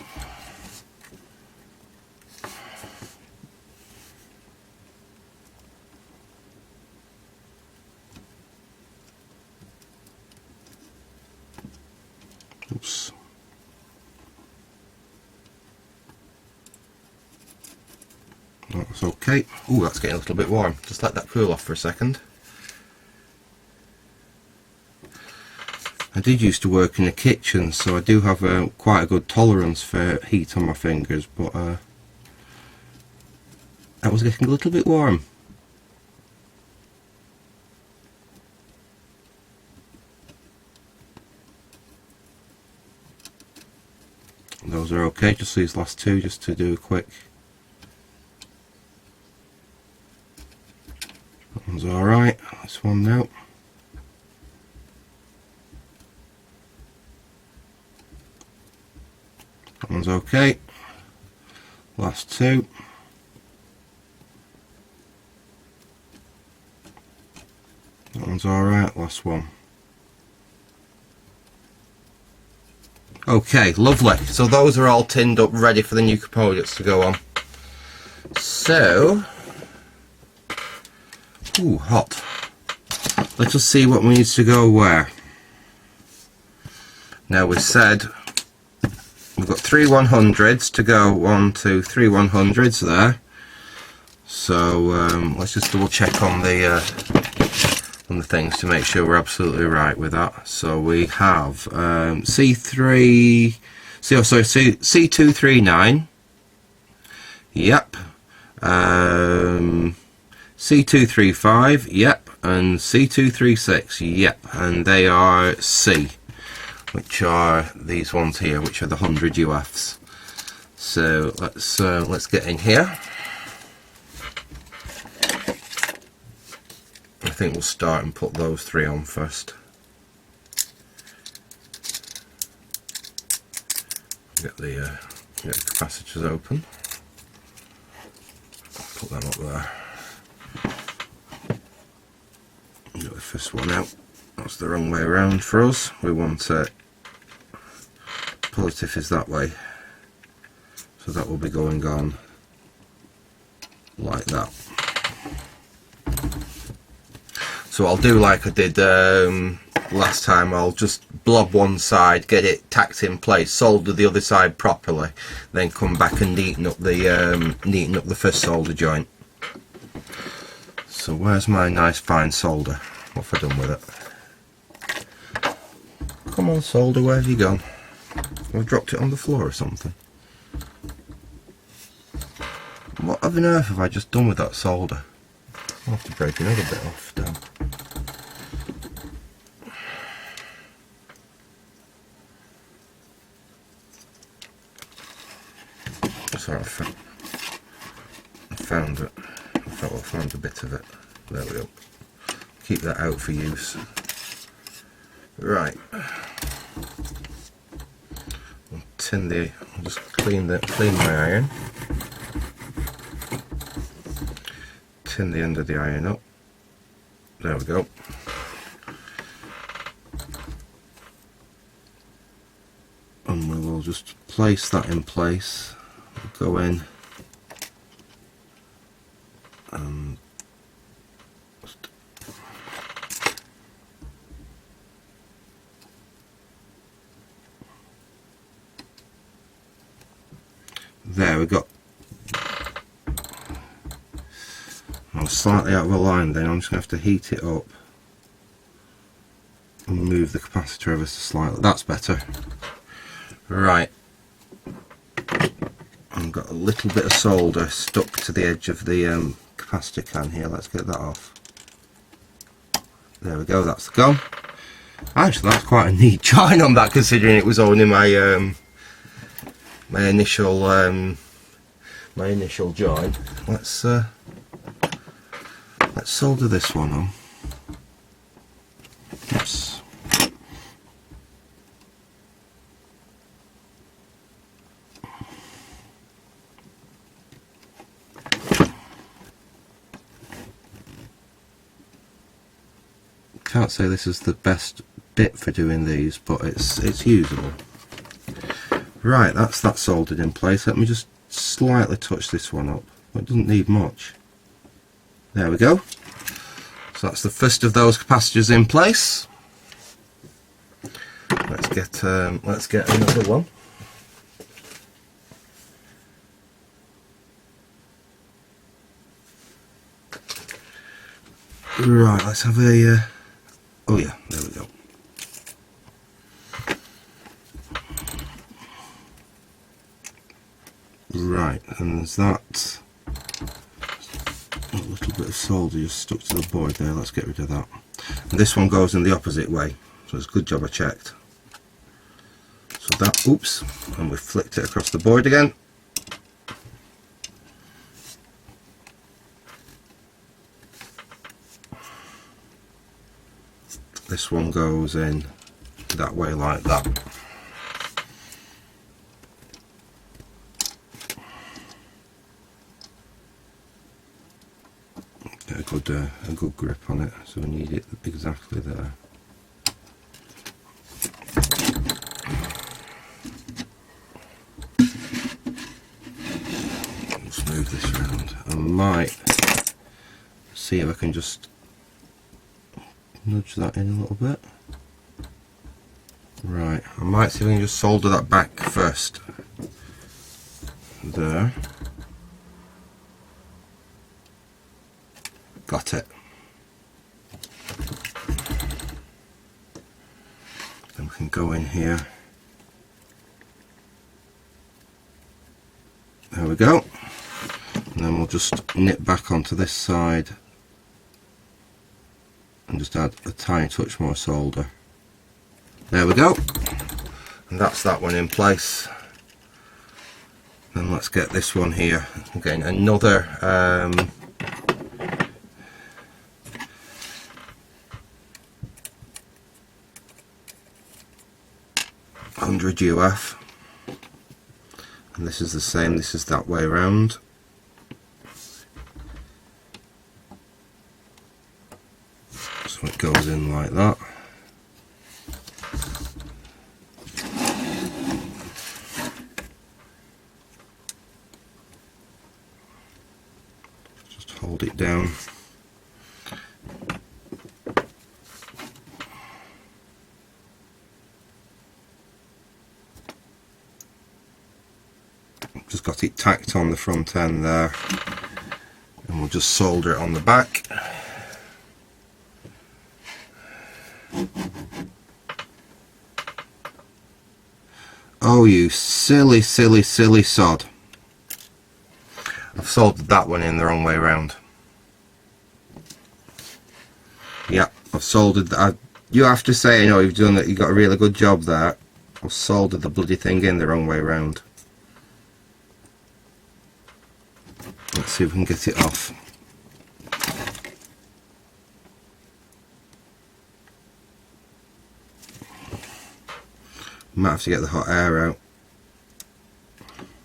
Oops. That's okay. Ooh, that's getting a little bit warm. Just let that cool off for a second. I did used to work in the kitchen, so I do have quite a good tolerance for heat on my fingers, but that was getting a little bit warm. Those are okay, just these last two, just to do a quick. That one's alright, this one now. That one's okay. Last two. That one's alright, last one. Okay, lovely. So those are all tinned up, ready for the new components to go on. So, ooh, hot. Let us see what needs to go where. Now we said we've got 3 100s to go. 1, 2, 3 100s there. So let's just double check on the things to make sure we're absolutely right with that. So we have C239. Yep. C235. Yep. And C236. Yep. And they are C, which are these ones here, which are the 100 UFs. So let's get in here. I think we'll start and put those 3 on first. Get the capacitors open. Put them up there. Get the first one out. That's the wrong way around for us. We want positive is that way. So that will be going on like that. So I'll do like I did last time. I'll just blob one side, get it tacked in place, solder the other side properly, then come back and neaten up the first solder joint. So where's my nice fine solder? What have I done with it? Come on, solder, where have you gone? I've dropped it on the floor or something. What on earth have I just done with that solder? I'll have to break another bit off down. Sorry, I found it. I found a bit of it. There we go. keep that out for use. Right. I'll just clean my iron. Tin the end of the iron up. There we go. And we will just place that in place. Go in and there we go. I'm slightly out of line then, I'm just going to have to heat it up and move the capacitor ever so slightly. That's better. Right. I've got a little bit of solder stuck to the edge of the capacitor can here. Let's get that off. There we go, that's the gone. Actually, that's quite a neat join on that, considering it was only my my initial join. Let's solder this one on. Oops. Can't say this is the best bit for doing these, but it's usable. Right, that's that soldered in place. Let me just slightly touch this one up. It doesn't need much. There we go. So that's the first of those capacitors in place. Let's get another one. Right, let's have a oh yeah, there we go. Right, and there's that. A little bit of solder just stuck to the board there. Let's get rid of that. And this one goes in the opposite way, so it's a good job I checked. So that, oops, and we flicked it across the board again. This one goes in that way like that. Get a good grip on it, so we need it exactly there. Let's move this around. I might see if I can just nudge that in a little bit. Right, I might see if I can just solder that back first. There. Got it. Then we can go in here. There we go. And then we'll just nip back onto this side and just add a tiny touch more solder. There we go. And that's that one in place. Then let's get this one here. Again, another 100 UF, and this is the same, this is that way around. So it goes in like that. Just hold it down. Just got it tacked on the front end there, and we'll just solder it on the back. Oh, you silly sod. I've soldered that one in the wrong way around. Yeah, I've soldered that. You have to say, you know, you've done that, you got a really good job there. I've soldered the bloody thing in the wrong way around. Let's see if we can get it off. Might have to get the hot air out.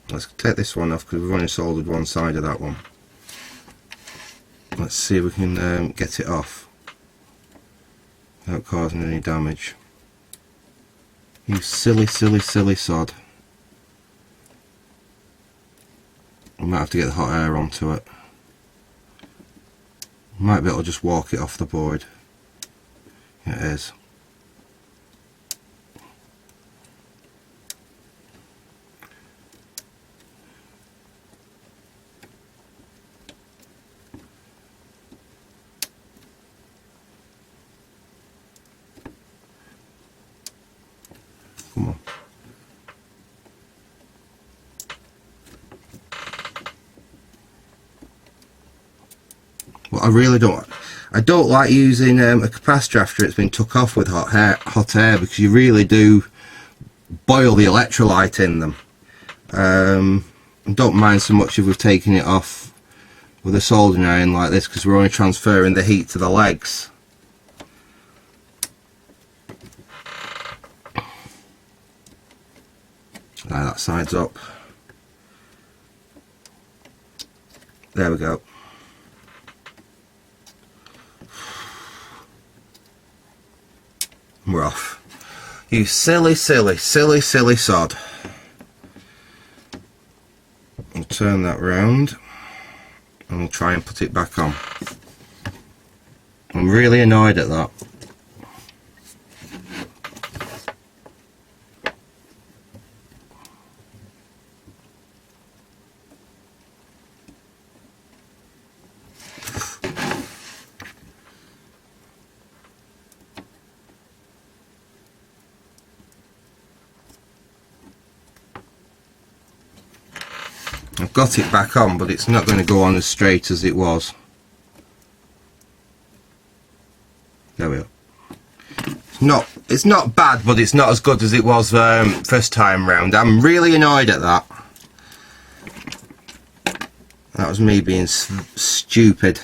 Let's take this one off because we've only soldered one side of that one. Let's see if we can get it off without causing any damage. You silly sod. I might have to get the hot air onto it. Might be able to just walk it off the board. Yeah, it is. Come on. Well, I don't like using a capacitor after it's been took off with hot air because you really do boil the electrolyte in them. I don't mind so much if we've taken it off with a soldering iron like this because we're only transferring the heat to the legs. Right, that side's up. There we go. We're off. You silly sod. We'll turn that round and we'll try and put it back on. I'm really annoyed at that. I've got it back on, but it's not going to go on as straight as it was. There we are. It's not bad, but it's not as good as it was first time round. I'm really annoyed at that. That was me being stupid.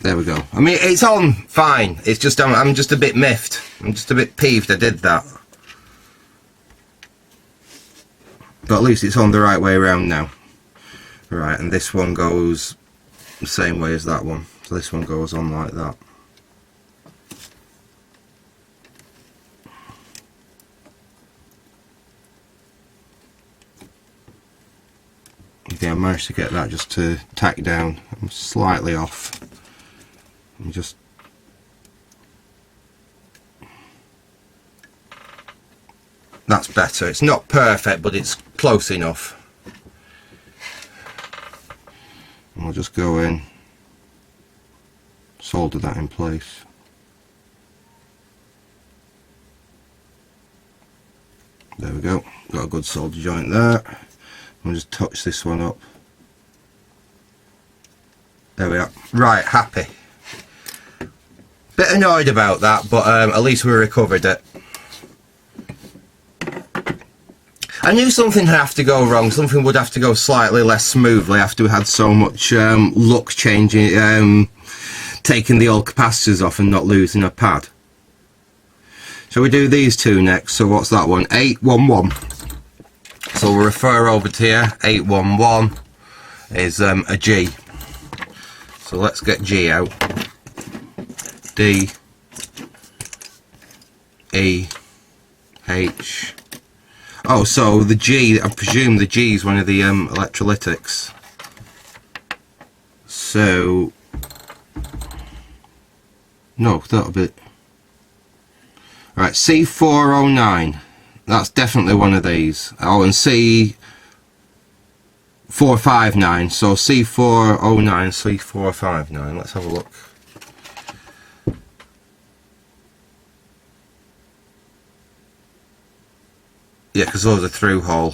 There we go. I mean, it's on fine. It's just I'm just a bit miffed. I'm just a bit peeved I did that. But at least it's on the right way around now. Right, and this one goes the same way as that one. So this one goes on like that. Okay, I managed to get that just to tack down. I'm slightly off. I'm just that's better. It's not perfect, but it's close enough. And we'll just go in, solder that in place. There we go. Got a good solder joint there. We'll just touch this one up. There we are. Right, happy. Bit annoyed about that, but at least we recovered it. I knew something would have to go wrong, something would have to go slightly less smoothly after we had so much luck changing, taking the old capacitors off and not losing a pad. So we do these two next. So what's that one? 811. So we'll refer over to here. 811 is a G. So let's get G out. D, E, H. Oh, so the G, I presume the G is one of the electrolytics. So, no, that'll be... Right, C409. That's definitely one of these. Oh, and C459. So C409, C459. Let's have a look. Yeah, because those are through hole.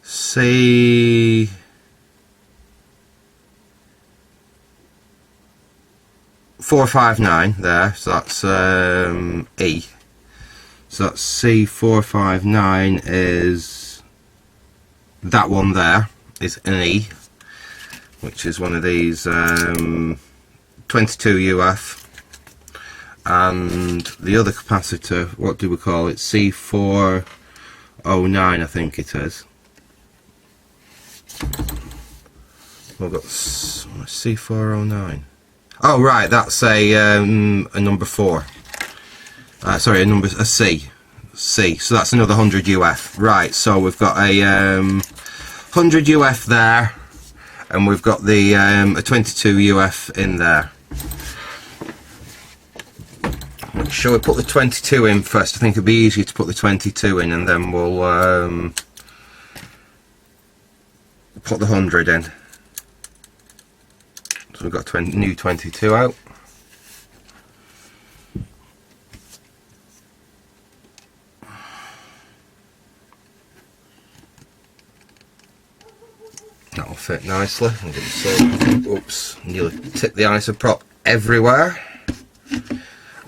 C... 459 there, so that's E. So that's C459 is that one there, is an E. which is one of these 22 UF, and the other capacitor, what do we call it, C409 I think it is. We've got C409. Oh right, that's a number 4. Sorry, a C. So that's another 100 UF. Right, so we've got a 100 UF there, and we've got the a 22 UF in there. Shall we put the 22 in first? I think it'd be easier to put the 22 in, and then we'll put the 100 in. So we've got a new 22 out. That'll fit nicely. Oops, nearly tipped the isoprop everywhere.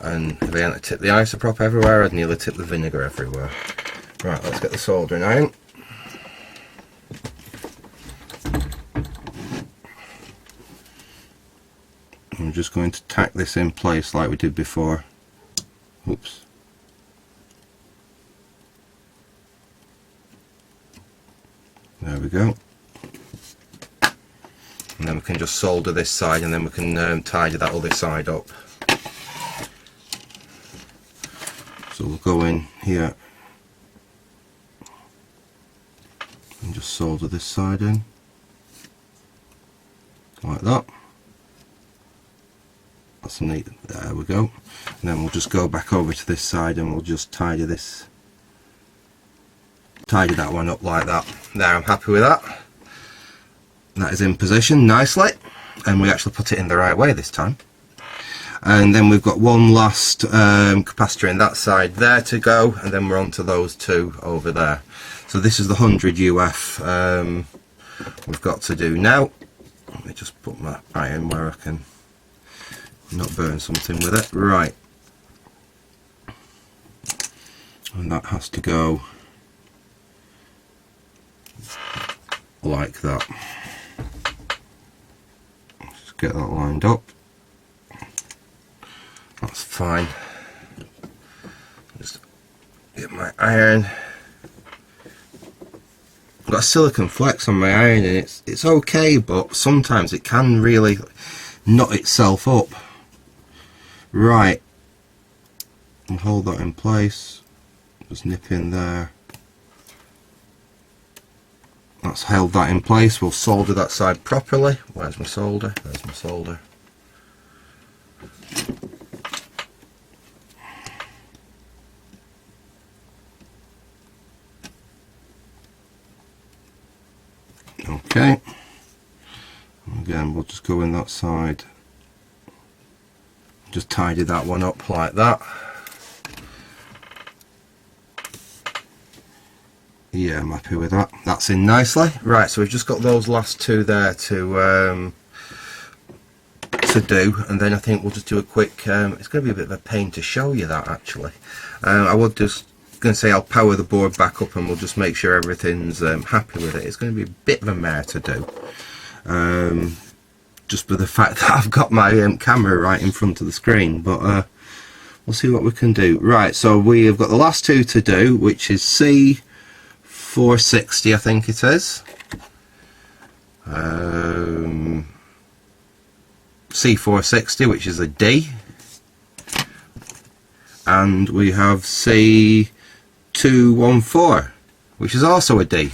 And if I hadn't tipped the isoprop everywhere, I'd nearly tip the vinegar everywhere. Right, let's get the soldering iron. I'm just going to tack this in place like we did before. Oops. There we go. And then we can just solder this side, and then we can tidy that other side up. So we'll go in here and just solder this side in like that. That's neat. There we go. And then we'll just go back over to this side and we'll just tidy that one up like that. There, I'm happy with that. That is in position nicely, and we actually put it in the right way this time. And then we've got one last capacitor in that side there to go, and then we're on to those two over there. So this is the 100 UF we've got to do now. Let me just put my iron where I can not burn something with it. Right, and that has to go like that. Just get that lined up. That's fine. Just get my iron. I've got a silicone flex on my iron, and it's okay, but sometimes it can really knot itself up. Right, and hold that in place. Just nip in there. That's held that in place. We'll solder that side properly. Where's my solder? There's my solder. Okay. Again, we'll just go in that side. Just tidy that one up like that. Yeah, I'm happy with that. That's in nicely. Right, so we've just got those last two there to do, and then I think we'll just do a quick. It's going to be a bit of a pain to show you that actually. I would just going to say I'll power the board back up, and we'll just make sure everything's happy with it. It's going to be a bit of a mare to do. Just for the fact that I've got my camera right in front of the screen, but we'll see what we can do. Right, so we have got the last two to do, which is C460 I think it is, C460, which is a D, and we have C214, which is also a D.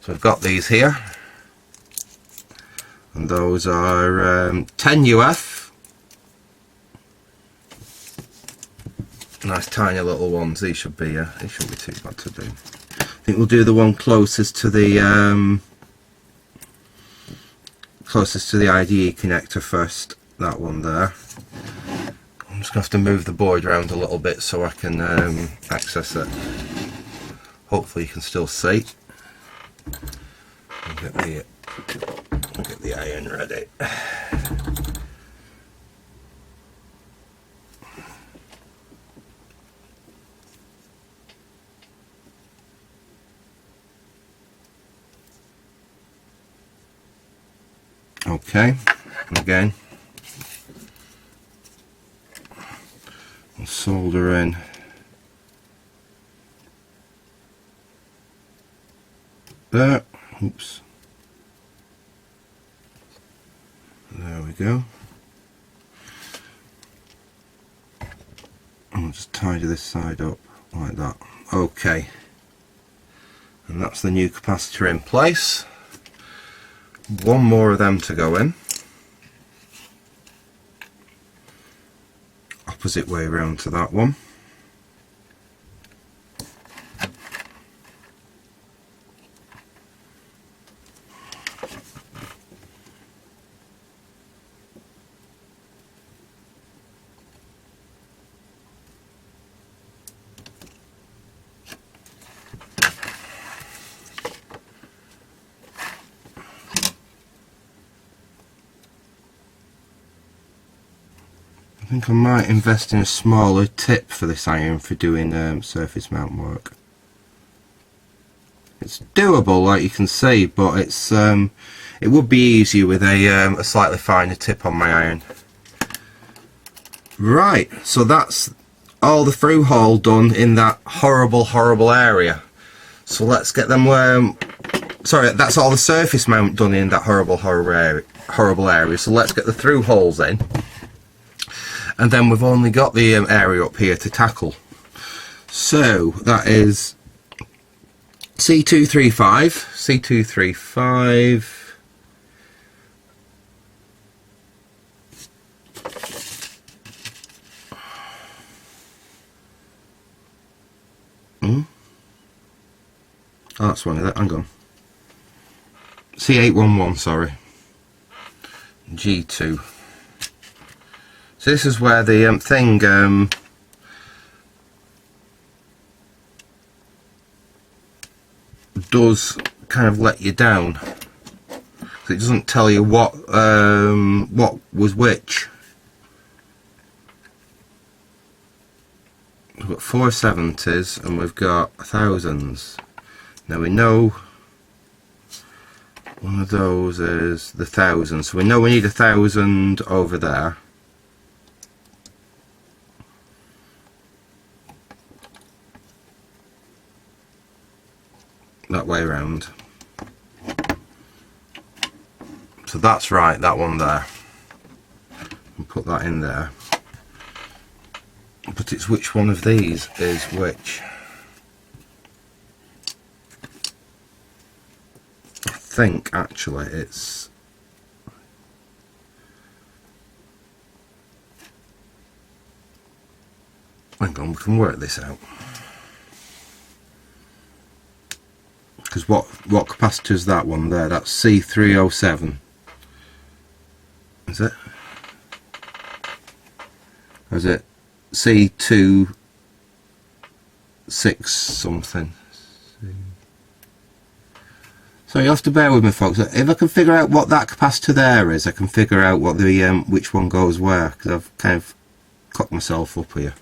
So I've got these here, and those are 10 UF. Nice tiny little ones. These should be too bad to do. I think we'll do the one closest to the IDE connector first. That one there. I'm just gonna have to move the board around a little bit so I can access it. Hopefully you can still see. I'll get the iron ready. Okay, again, I'll solder in there. Oops. There we go. I'll just tidy this side up like that. Okay. And that's the new capacitor in place. One more of them to go in. Opposite way around to that one. I think I might invest in a smaller tip for this iron for doing surface mount work. It's doable, like you can see, but it's it would be easier with a slightly finer tip on my iron. Right, so that's all the through hole done in that horrible area. So let's get them. Sorry, that's all the surface mount done in that horrible area. So let's get the through holes in. And then we've only got the area up here to tackle. So that is C235. Oh, that's one of that. Hang on. C811, sorry. G2. So this is where the thing does kind of let you down. So it doesn't tell you what was which. We've got 470s and we've got 1000s. Now we know one of those is the 1000, so we know we need 1000 over there. That way around. So that's right, that one there. And put that in there. But it's which one of these is which. I think actually it's hang on, we can work this out. Because what capacitor is that one there? That's C307. Is it? Or is it C26 something? So you have to bear with me, folks. If I can figure out what that capacitor there is, I can figure out what the which one goes where. Because I've kind of cocked myself up here.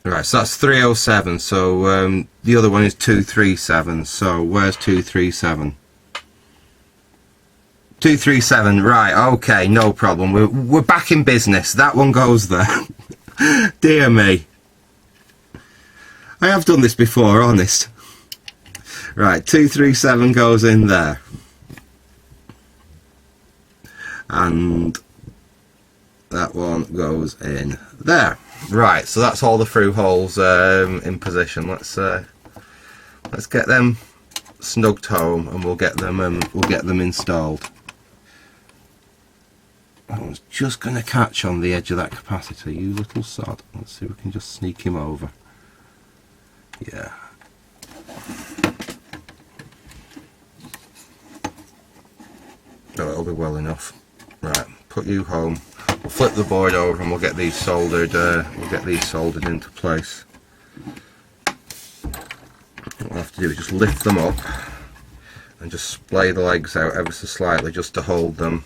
Right, so that's 307, so the other one is 237, so where's 237? 237, right, okay, no problem, we're back in business, that one goes there. Dear me. I have done this before, honest. Right, 237 goes in there. And that one goes in there. Right, so that's all the through holes in position. Let's get them snugged home, and we'll get them installed. I was just going to catch on the edge of that capacitor, you little sod. Let's see if we can just sneak him over. Yeah. Oh, it'll be well enough. Right, put you home. We'll flip the board over and we'll get these soldered. Into place. What we'll have to do is just lift them up and just splay the legs out ever so slightly, just to hold them.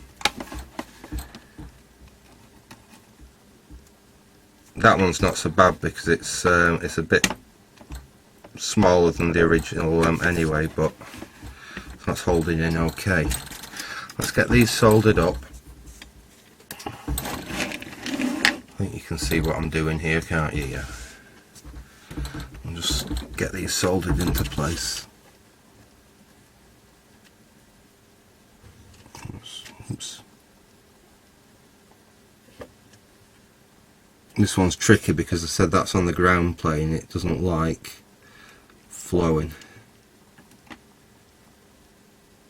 That one's not so bad because it's a bit smaller than the original anyway, but as That's holding in okay. Let's get these soldered up. I think you can see what I'm doing here, can't you? Yeah. I'll just get these soldered into place. Oops. This one's tricky because I said that's on the ground plane. It doesn't like flowing.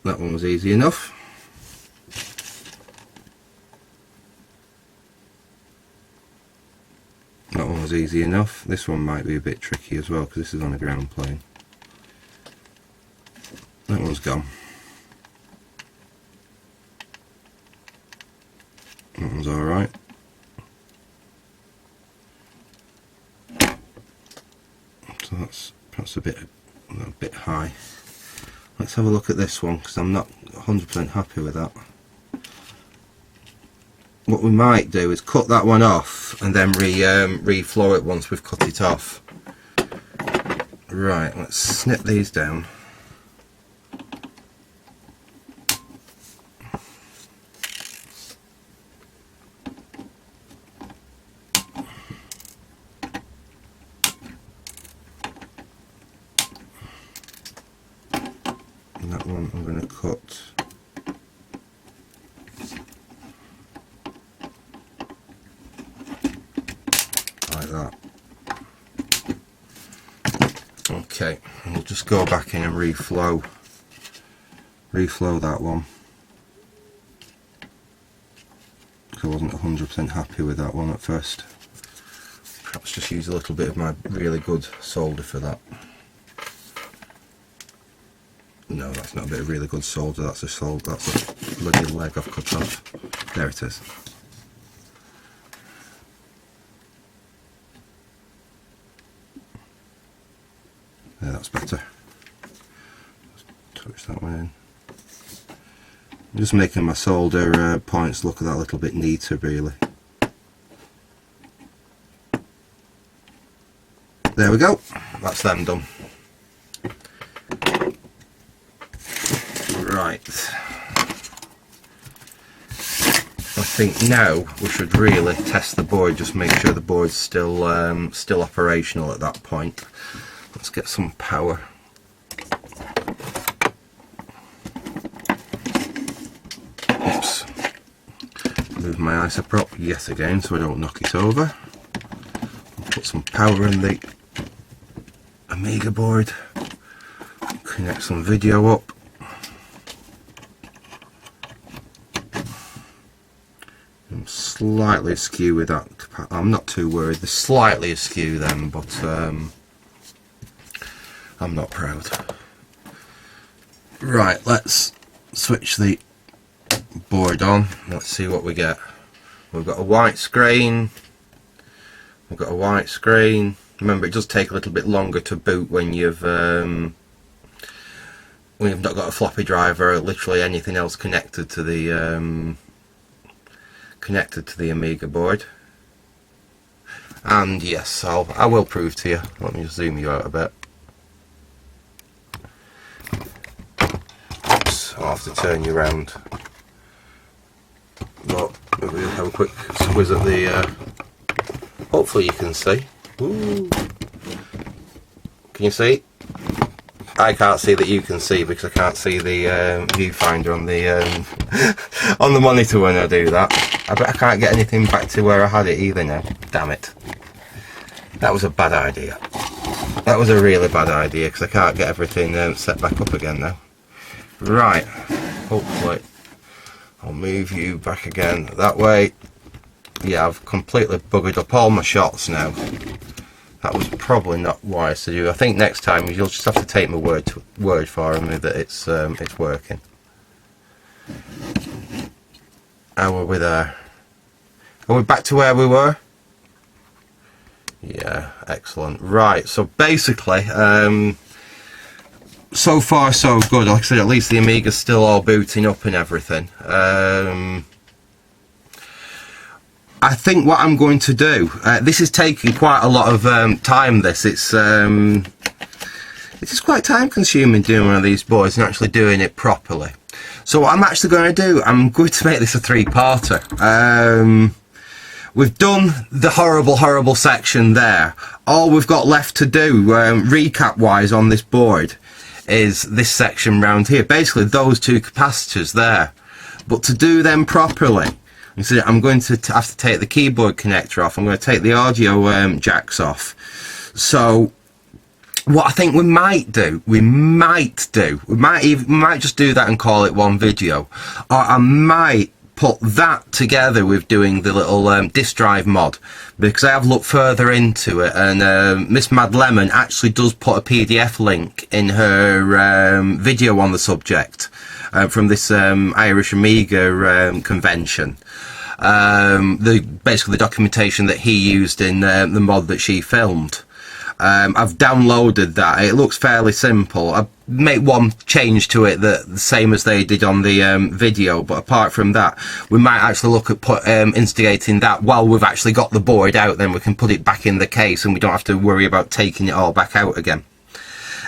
That one was easy enough. That one was easy enough. This one might be a bit tricky as well because this is on a ground plane. That one's gone. That one's alright. So that's perhaps a bit high. Let's have a look at this one because I'm not 100% happy with that. What we might do is cut that one off and then reflow it once we've cut it off. Right, let's snip these down. And that one I'm going to cut like that. Okay, and we'll just go back in and reflow that one. I wasn't 100% happy with that one at first. Perhaps just use a little bit of my really good solder for that. No, that's not a bit of really good solder, that's a bloody leg I've cut off. There it is. There, that's better. Just touch that one in. I'm just making my solder points look that little bit neater, really. There we go, that's them done. Right, I think now we should really test the board, just make sure the board's still operational at that point. Let's get some power. Oops. Move my isoprop yet again so I don't knock it over. Put some power in the Amiga board. Connect some video up. I'm slightly askew with that. I'm not too worried. They're slightly askew then, but I'm not proud. Right, let's switch the board on. Let's see what we get. We've got a white screen. We've got a white screen. Remember, it does take a little bit longer to boot when you've not got a floppy drive or literally anything else connected to the Amiga board. And yes, I will prove to you. Let me just zoom you out a bit. Oops, I'll have to turn you around. But we'll have a quick squiz at the. Hopefully you can see. Ooh. Can you see? I can't see that you can see because I can't see the viewfinder on the on the monitor when I do that. I bet I can't get anything back to where I had it either now. Damn it. That was a bad idea. That was a really bad idea because I can't get everything set back up again now. Right. Hopefully I'll move you back again that way. Yeah, I've completely buggered up all my shots now. That was probably not wise to do. I think next time you'll just have to take my word for me that it's working. How are we there? Are we back to where we were? Yeah, excellent. Right, so basically, so far so good. Like I said, at least the Amiga's still all booting up and everything. I think what I'm going to do, this is taking quite a lot of time. It's It is quite time consuming doing one of these boards and actually doing it properly. So what I'm actually going to do, I'm going to make this a three-parter. We've done the horrible section there. All we've got left to do, recap wise on this board, is this section round here. Basically those two capacitors there. But to do them properly, I'm going to have to take the keyboard connector off. I'm going to take the audio jacks off. So what I think we might might just do that and call it one video, or I might put that together with doing the little disk drive mod, because I have looked further into it, and Miss Mad Lemon actually does put a PDF link in her video on the subject from this Irish Amiga convention. Basically the documentation that he used in the mod that she filmed. I've downloaded that. It looks fairly simple. I make one change to it, the same as they did on the video, but apart from that, we might actually look at instigating that while we've actually got the board out. Then we can put it back in the case and we don't have to worry about taking it all back out again.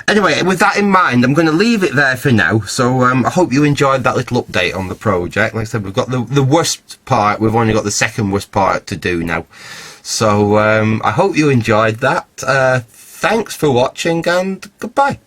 Anyway, with that in mind, I'm going to leave it there for now. So I hope you enjoyed that little update on the project. Like I said, we've got the worst part. We've only got the second worst part to do now. So I hope you enjoyed that. Thanks for watching and goodbye.